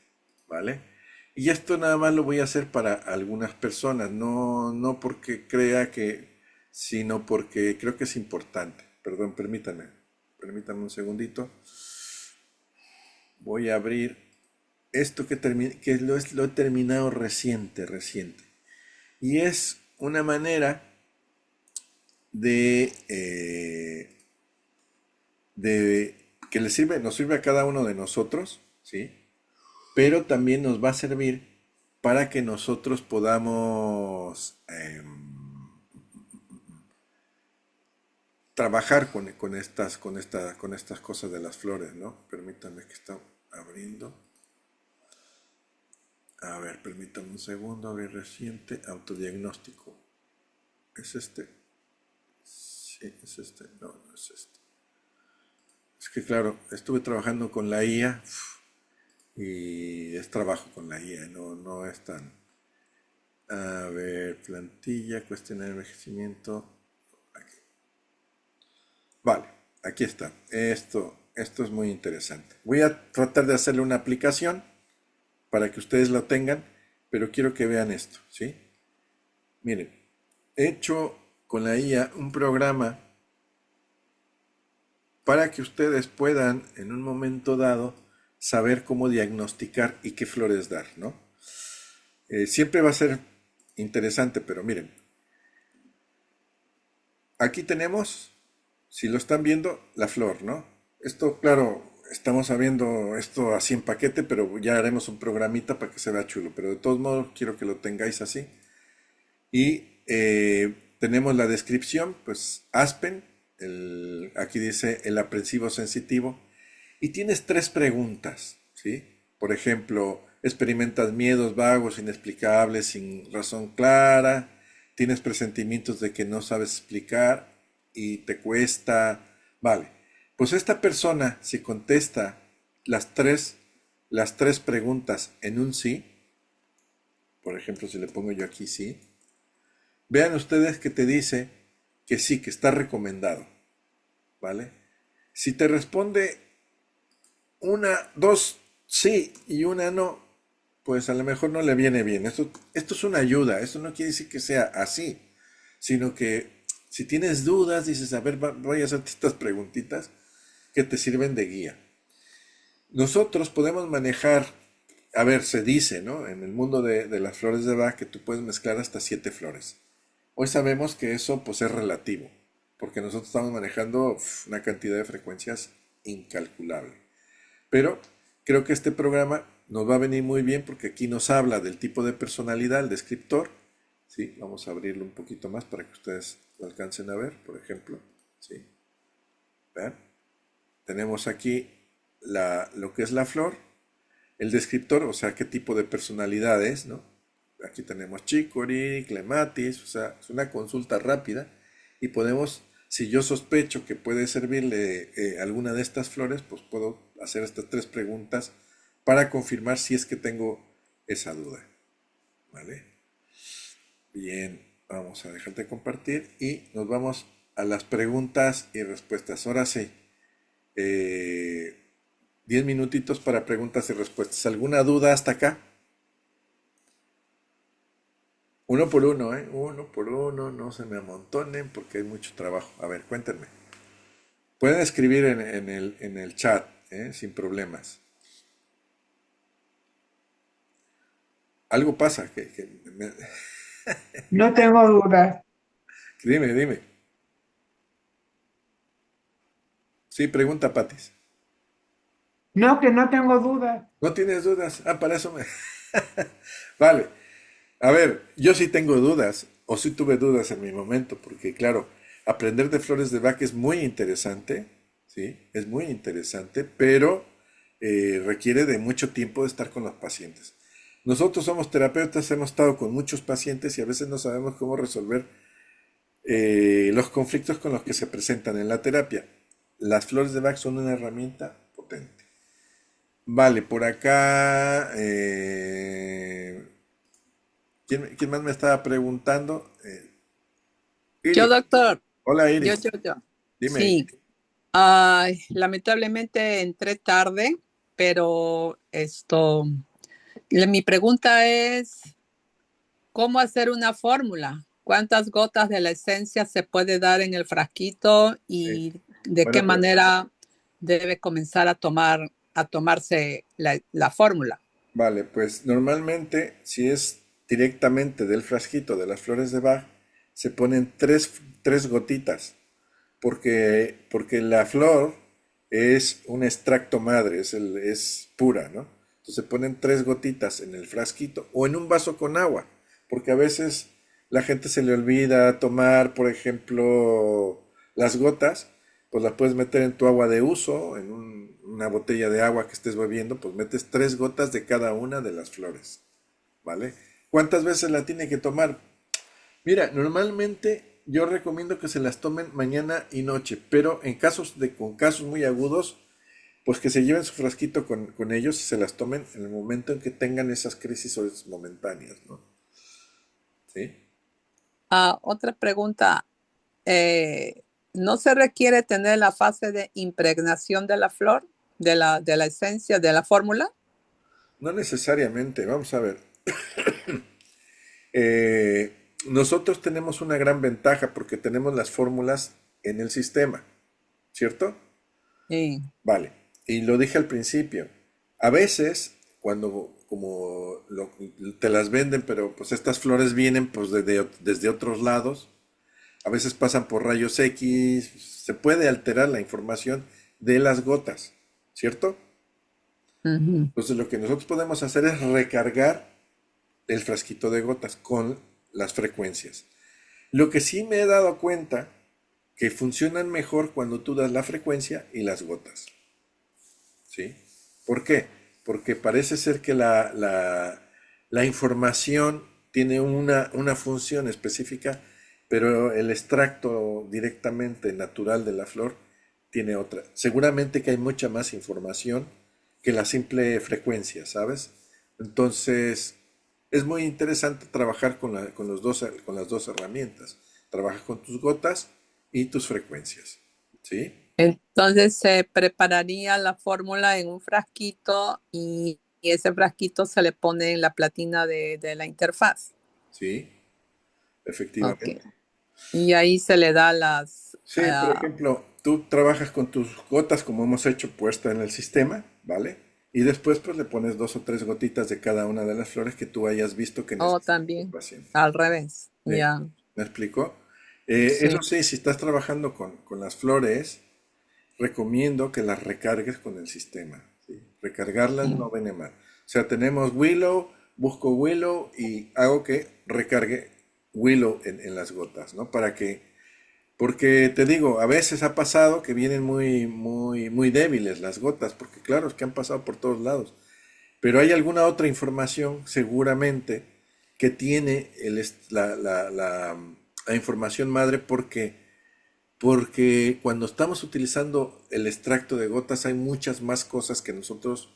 [SPEAKER 1] ¿vale? Y esto nada más lo voy a hacer para algunas personas, no porque crea que, sino porque creo que es importante. Perdón, permítanme un segundito. Voy a abrir esto que lo he terminado reciente. Y es una manera de, que nos sirve a cada uno de nosotros, ¿sí? Pero también nos va a servir para que nosotros podamos trabajar con estas cosas de las flores, ¿no? Permítanme que está abriendo. A ver, permítanme un segundo, abrir reciente, autodiagnóstico. ¿Es este? Sí, es este. No, no es este. Es que claro, estuve trabajando con la IA y es trabajo con la IA, no es tan... A ver, plantilla, cuestionario de envejecimiento. Aquí. Vale, aquí está. Esto es muy interesante. Voy a tratar de hacerle una aplicación para que ustedes lo tengan, pero quiero que vean esto, ¿sí? Miren, he hecho con la IA un programa para que ustedes puedan en un momento dado saber cómo diagnosticar y qué flores dar, ¿no? Siempre va a ser interesante, pero miren, aquí tenemos, si lo están viendo, la flor, ¿no? Esto, claro, estamos viendo esto así en paquete, pero ya haremos un programita para que se vea chulo, pero de todos modos quiero que lo tengáis así. Y tenemos la descripción, pues Aspen, aquí dice el aprensivo sensitivo, y tienes tres preguntas, ¿sí? Por ejemplo, experimentas miedos vagos, inexplicables, sin razón clara, tienes presentimientos de que no sabes explicar y te cuesta, vale. Pues esta persona, si contesta las tres, las tres preguntas en un sí, por ejemplo, si le pongo yo aquí sí, vean ustedes que te dice que sí, que está recomendado, ¿vale? Si te responde dos sí y una no, pues a lo mejor no le viene bien. Esto es una ayuda, esto no quiere decir que sea así, sino que si tienes dudas, dices, a ver, voy a hacerte estas preguntitas que te sirven de guía. Nosotros podemos manejar, a ver, se dice, ¿no? En el mundo de las flores de Bach que tú puedes mezclar hasta 7 flores. Hoy sabemos que eso pues es relativo, porque nosotros estamos manejando una cantidad de frecuencias incalculable. Pero creo que este programa nos va a venir muy bien porque aquí nos habla del tipo de personalidad, el descriptor. ¿Sí? Vamos a abrirlo un poquito más para que ustedes lo alcancen a ver, por ejemplo. ¿Sí? ¿Vean? Tenemos aquí lo que es la flor el descriptor, o sea, qué tipo de personalidad es, ¿no? Aquí tenemos chicory, clematis, o sea, es una consulta rápida y podemos, si yo sospecho que puede servirle alguna de estas flores, pues puedo hacer estas tres preguntas para confirmar si es que tengo esa duda, ¿vale? Bien, vamos a dejar de compartir y nos vamos a las preguntas y respuestas. Ahora sí, eh, 10 minutitos para preguntas y respuestas. ¿Alguna duda hasta acá? Uno por uno, ¿eh? Uno por uno, no se me amontonen porque hay mucho trabajo. A ver, cuéntenme. Pueden escribir en el chat, ¿eh? Sin problemas. Algo pasa
[SPEAKER 2] No tengo dudas.
[SPEAKER 1] Dime, dime. Sí, pregunta, Patis.
[SPEAKER 2] No, que no tengo dudas.
[SPEAKER 1] ¿No tienes dudas? Ah, para eso me... Vale. A ver, yo sí tengo dudas, o sí tuve dudas en mi momento, porque claro, aprender de flores de Bach es muy interesante, ¿sí? Es muy interesante, pero requiere de mucho tiempo de estar con los pacientes. Nosotros somos terapeutas, hemos estado con muchos pacientes y a veces no sabemos cómo resolver los conflictos con los que se presentan en la terapia. Las flores de Bach son una herramienta potente. Vale, por acá, ¿quién más me estaba preguntando?
[SPEAKER 3] Yo,
[SPEAKER 1] Iris.
[SPEAKER 3] doctor,
[SPEAKER 1] Hola,
[SPEAKER 3] yo,
[SPEAKER 1] Iris.
[SPEAKER 3] yo, yo.
[SPEAKER 1] Dime.
[SPEAKER 3] Sí, ay, lamentablemente entré tarde, pero mi pregunta es, ¿cómo hacer una fórmula? ¿Cuántas gotas de la esencia se puede dar en el frasquito
[SPEAKER 1] Sí.
[SPEAKER 3] y de qué
[SPEAKER 1] Bueno, pues,
[SPEAKER 3] manera debe comenzar a tomarse la fórmula?
[SPEAKER 1] vale, pues normalmente si es directamente del frasquito de las flores de Bach, se ponen tres gotitas, porque la flor es un extracto madre, es pura, ¿no? Entonces se ponen tres gotitas en el frasquito o en un vaso con agua, porque a veces la gente se le olvida tomar, por ejemplo, las gotas, pues las puedes meter en tu agua de uso, en una botella de agua que estés bebiendo, pues metes tres gotas de cada una de las flores, ¿vale? ¿Cuántas veces la tiene que tomar? Mira, normalmente yo recomiendo que se las tomen mañana y noche, pero con casos muy agudos, pues que se lleven su frasquito con ellos y se las tomen en el momento en que tengan esas crisis o esas momentáneas, ¿no? ¿Sí?
[SPEAKER 3] Otra pregunta, eh, ¿no se requiere tener la fase de impregnación de la flor, de la esencia, de la fórmula?
[SPEAKER 1] No necesariamente, vamos a ver. Nosotros tenemos una gran ventaja porque tenemos las fórmulas en el sistema, ¿cierto?
[SPEAKER 3] Sí.
[SPEAKER 1] Vale, y lo dije al principio, a veces cuando te las venden, pero pues estas flores vienen pues desde otros lados, a veces pasan por rayos X, se puede alterar la información de las gotas, ¿cierto?
[SPEAKER 3] Ujú.
[SPEAKER 1] Entonces lo que nosotros podemos hacer es recargar el frasquito de gotas con las frecuencias. Lo que sí me he dado cuenta que funcionan mejor cuando tú das la frecuencia y las gotas. ¿Sí? ¿Por qué? Porque parece ser que la información tiene una función específica, pero el extracto directamente natural de la flor tiene otra. Seguramente que hay mucha más información que la simple frecuencia, ¿sabes? Entonces, es muy interesante trabajar con las dos herramientas. Trabajas con tus gotas y tus frecuencias. ¿Sí?
[SPEAKER 3] Entonces se prepararía la fórmula en un frasquito y ese frasquito se le pone en la platina de la interfaz.
[SPEAKER 1] ¿Sí?
[SPEAKER 3] Ok.
[SPEAKER 1] Efectivamente.
[SPEAKER 3] Y ahí se le da las...
[SPEAKER 1] Sí, por ejemplo, tú trabajas con tus gotas como hemos hecho puesta en el sistema, ¿vale? Y después pues le pones dos o tres gotitas de cada una de las flores que tú hayas visto que
[SPEAKER 3] oh,
[SPEAKER 1] necesita el
[SPEAKER 3] también,
[SPEAKER 1] paciente.
[SPEAKER 3] al revés.
[SPEAKER 1] ¿Sí?
[SPEAKER 3] Ya,
[SPEAKER 1] ¿Me explico?
[SPEAKER 3] sí.
[SPEAKER 1] Eso sí, si estás trabajando con las flores, recomiendo que las recargues con el sistema. ¿Sí? Recargarlas
[SPEAKER 3] Mm.
[SPEAKER 1] no viene mal. O sea, tenemos Willow, busco Willow y hago que recargue Willow en las gotas, ¿no? Porque te digo, a veces ha pasado que vienen muy, muy, muy débiles las gotas, porque claro, es que han pasado por todos lados. Pero hay alguna otra información seguramente que tiene la información madre porque cuando estamos utilizando el extracto de gotas hay muchas más cosas que nosotros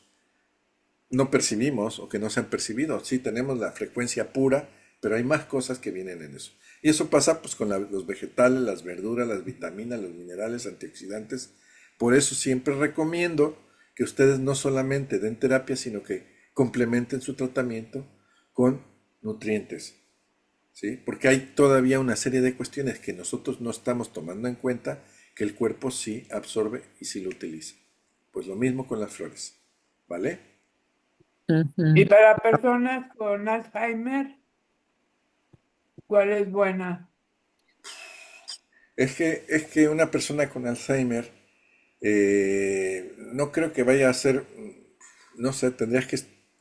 [SPEAKER 1] no percibimos o que no se han percibido. Sí, tenemos la frecuencia pura, pero hay más cosas que vienen en eso. Y eso pasa pues con los vegetales, las verduras, las vitaminas, los minerales, antioxidantes. Por eso siempre recomiendo que ustedes no solamente den terapia, sino que complementen su tratamiento con nutrientes, ¿sí? Porque hay todavía una serie de cuestiones que nosotros no estamos tomando en cuenta que el cuerpo sí absorbe y sí lo utiliza. Pues lo mismo con las flores, ¿vale?
[SPEAKER 2] Y
[SPEAKER 3] Ujú.
[SPEAKER 2] para personas con Alzheimer, ¿cuál es buena?
[SPEAKER 1] Es que una persona con Alzheimer no creo que vaya a ser, no sé, tendrías que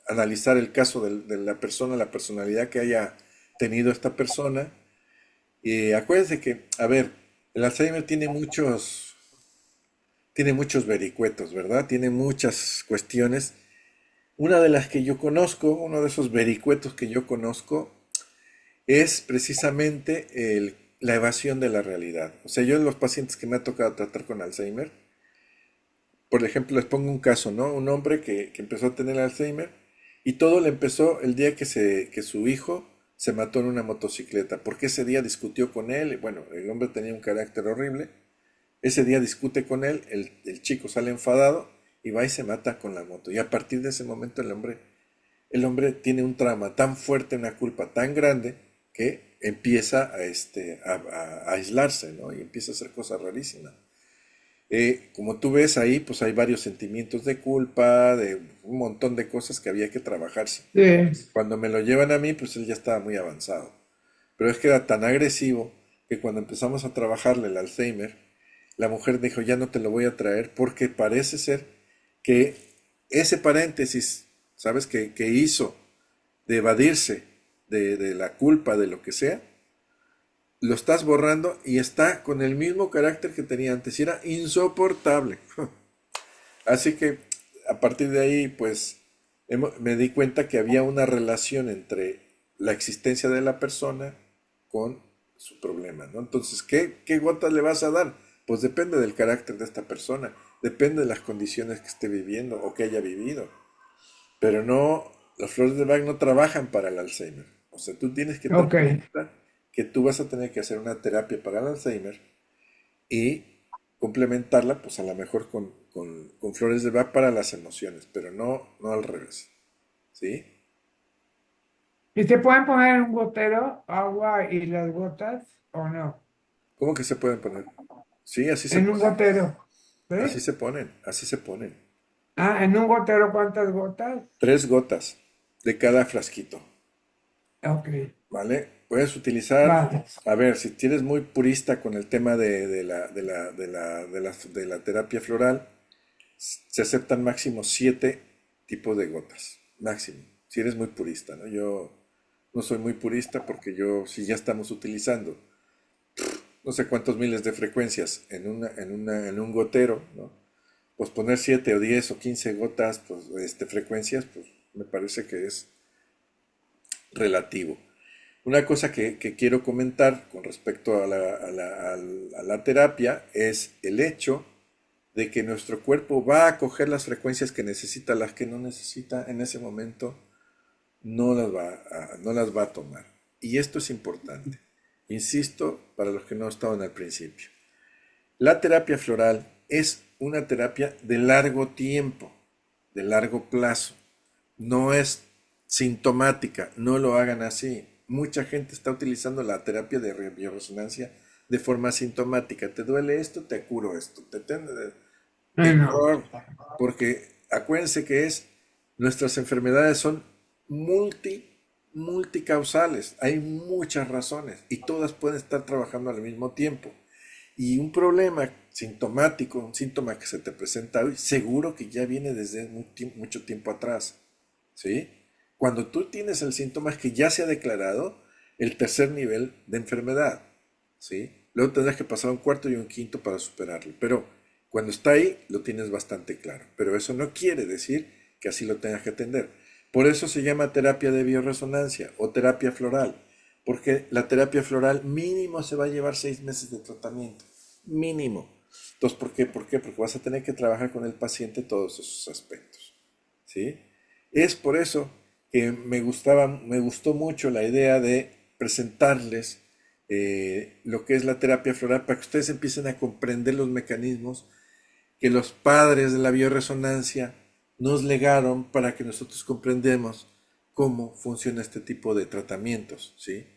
[SPEAKER 1] analizar el caso de la persona, la personalidad que haya tenido esta persona. Y acuérdense que, a ver, el Alzheimer tiene muchos vericuetos, ¿verdad? Tiene muchas cuestiones. Una de las que yo conozco, uno de esos vericuetos que yo conozco, es precisamente la evasión de la realidad. O sea, yo en los pacientes que me ha tocado tratar con Alzheimer, por ejemplo, les pongo un caso, ¿no? Un hombre que empezó a tener Alzheimer y todo le empezó el día que su hijo se mató en una motocicleta, porque ese día discutió con él, y bueno, el hombre tenía un carácter horrible, ese día discute con él, el chico sale enfadado y va y se mata con la moto. Y a partir de ese momento el hombre tiene un trauma tan fuerte, una culpa tan grande, que empieza a aislarse, ¿no? Y empieza a hacer cosas rarísimas. Como tú ves ahí, pues hay varios sentimientos de culpa, de un montón de cosas que había que trabajarse.
[SPEAKER 2] Sí.
[SPEAKER 1] Cuando me lo llevan a mí, pues él ya estaba muy avanzado. Pero es que era tan agresivo que cuando empezamos a trabajarle el Alzheimer, la mujer dijo, ya no te lo voy a traer porque parece ser que ese paréntesis, ¿sabes? Que hizo de evadirse de la culpa, de lo que sea, lo estás borrando y está con el mismo carácter que tenía antes y era insoportable. Así que a partir de ahí, pues me di cuenta que había una relación entre la existencia de la persona con su problema, ¿no? Entonces, ¿qué gotas le vas a dar? Pues depende del carácter de esta persona, depende de las condiciones que esté viviendo o que haya vivido. Pero no, las flores de Bach no trabajan para el Alzheimer. O sea, tú tienes que tener
[SPEAKER 2] Ok,
[SPEAKER 1] en cuenta que tú vas a tener que hacer una terapia para el Alzheimer y complementarla, pues a lo mejor con flores de Bach para las emociones, pero no al revés. ¿Sí?
[SPEAKER 2] ¿y se pueden poner en un gotero agua y las gotas o no?
[SPEAKER 1] ¿Cómo que se pueden poner? Sí, así se
[SPEAKER 2] En un
[SPEAKER 1] ponen.
[SPEAKER 2] gotero,
[SPEAKER 1] Así
[SPEAKER 2] ¿sí?
[SPEAKER 1] se ponen, así se ponen.
[SPEAKER 2] Ah, en un gotero, ¿cuántas gotas?
[SPEAKER 1] 3 gotas de cada frasquito.
[SPEAKER 2] Ok,
[SPEAKER 1] ¿Vale? Puedes utilizar,
[SPEAKER 2] vale.
[SPEAKER 1] a ver, si tienes muy purista con el tema de la terapia floral, se aceptan máximo 7 tipos de gotas, máximo, si eres muy purista, ¿no? Yo no soy muy purista porque si ya estamos utilizando no sé cuántos miles de frecuencias en un gotero, ¿no? Pues poner 7 o 10 o 15 gotas, pues, frecuencias, pues me parece que es relativo. Una cosa que quiero comentar con respecto a la terapia es el hecho de que nuestro cuerpo va a coger las frecuencias que necesita, las que no necesita en ese momento, no las va a tomar. Y esto es importante. Insisto, para los que no estaban al principio. La terapia floral es una terapia de largo tiempo, de largo plazo. No es sintomática, no lo hagan así. Mucha gente está utilizando la terapia de bioresonancia de forma sintomática. ¿Te duele esto? Te curo esto.
[SPEAKER 2] Bueno,
[SPEAKER 1] Error, porque acuérdense que nuestras enfermedades son multicausales. Hay muchas razones y todas pueden estar trabajando al mismo tiempo. Y un problema sintomático, un síntoma que se te presenta hoy, seguro que ya viene desde mucho tiempo atrás, ¿sí? Cuando tú tienes el síntoma es que ya se ha declarado el tercer nivel de enfermedad, ¿sí? Luego tendrás que pasar un cuarto y un quinto para superarlo, pero cuando está ahí lo tienes bastante claro. Pero eso no quiere decir que así lo tengas que atender. Por eso se llama terapia de bioresonancia o terapia floral, porque la terapia floral mínimo se va a llevar 6 meses de tratamiento, mínimo. Entonces, ¿por qué? ¿Por qué? Porque vas a tener que trabajar con el paciente todos esos aspectos, ¿sí? Es por eso que me gustó mucho la idea de presentarles lo que es la terapia floral para que ustedes empiecen a comprender los mecanismos que los padres de la bioresonancia nos legaron para que nosotros comprendamos cómo funciona este tipo de tratamientos, ¿sí?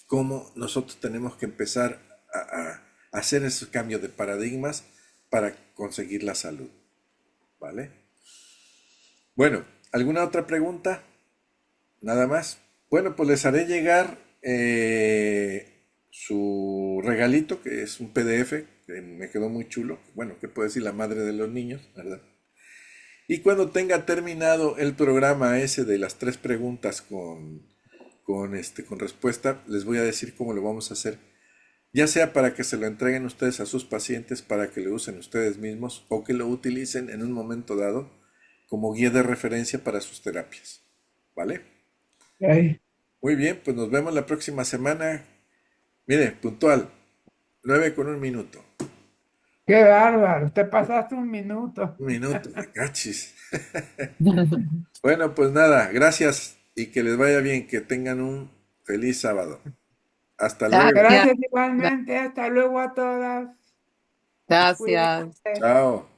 [SPEAKER 1] Cómo nosotros tenemos que empezar a hacer esos cambios de paradigmas para conseguir la salud, ¿vale? Bueno, ¿alguna otra pregunta? Nada más. Bueno, pues les haré llegar su regalito, que es un PDF, que me quedó muy chulo. Bueno, ¿qué puede decir la madre de los niños, verdad? Y cuando tenga terminado el programa ese de las 3 preguntas con respuesta, les voy a decir cómo lo vamos a hacer. Ya sea para que se lo entreguen ustedes a sus pacientes, para que lo usen ustedes mismos o que lo utilicen en un momento dado como guía de referencia para sus terapias. ¿Vale?
[SPEAKER 2] Ok.
[SPEAKER 1] Muy bien, pues nos vemos la próxima semana. Mire, puntual, 9:01.
[SPEAKER 2] Qué bárbaro, te pasaste un minuto.
[SPEAKER 1] Un minuto, me cachis. Bueno, pues nada, gracias y que les vaya bien, que tengan un feliz sábado. Hasta luego.
[SPEAKER 3] Gracias,
[SPEAKER 2] Gracias igualmente, hasta luego a todas.
[SPEAKER 3] gracias.
[SPEAKER 2] Cuídense.
[SPEAKER 1] Chao.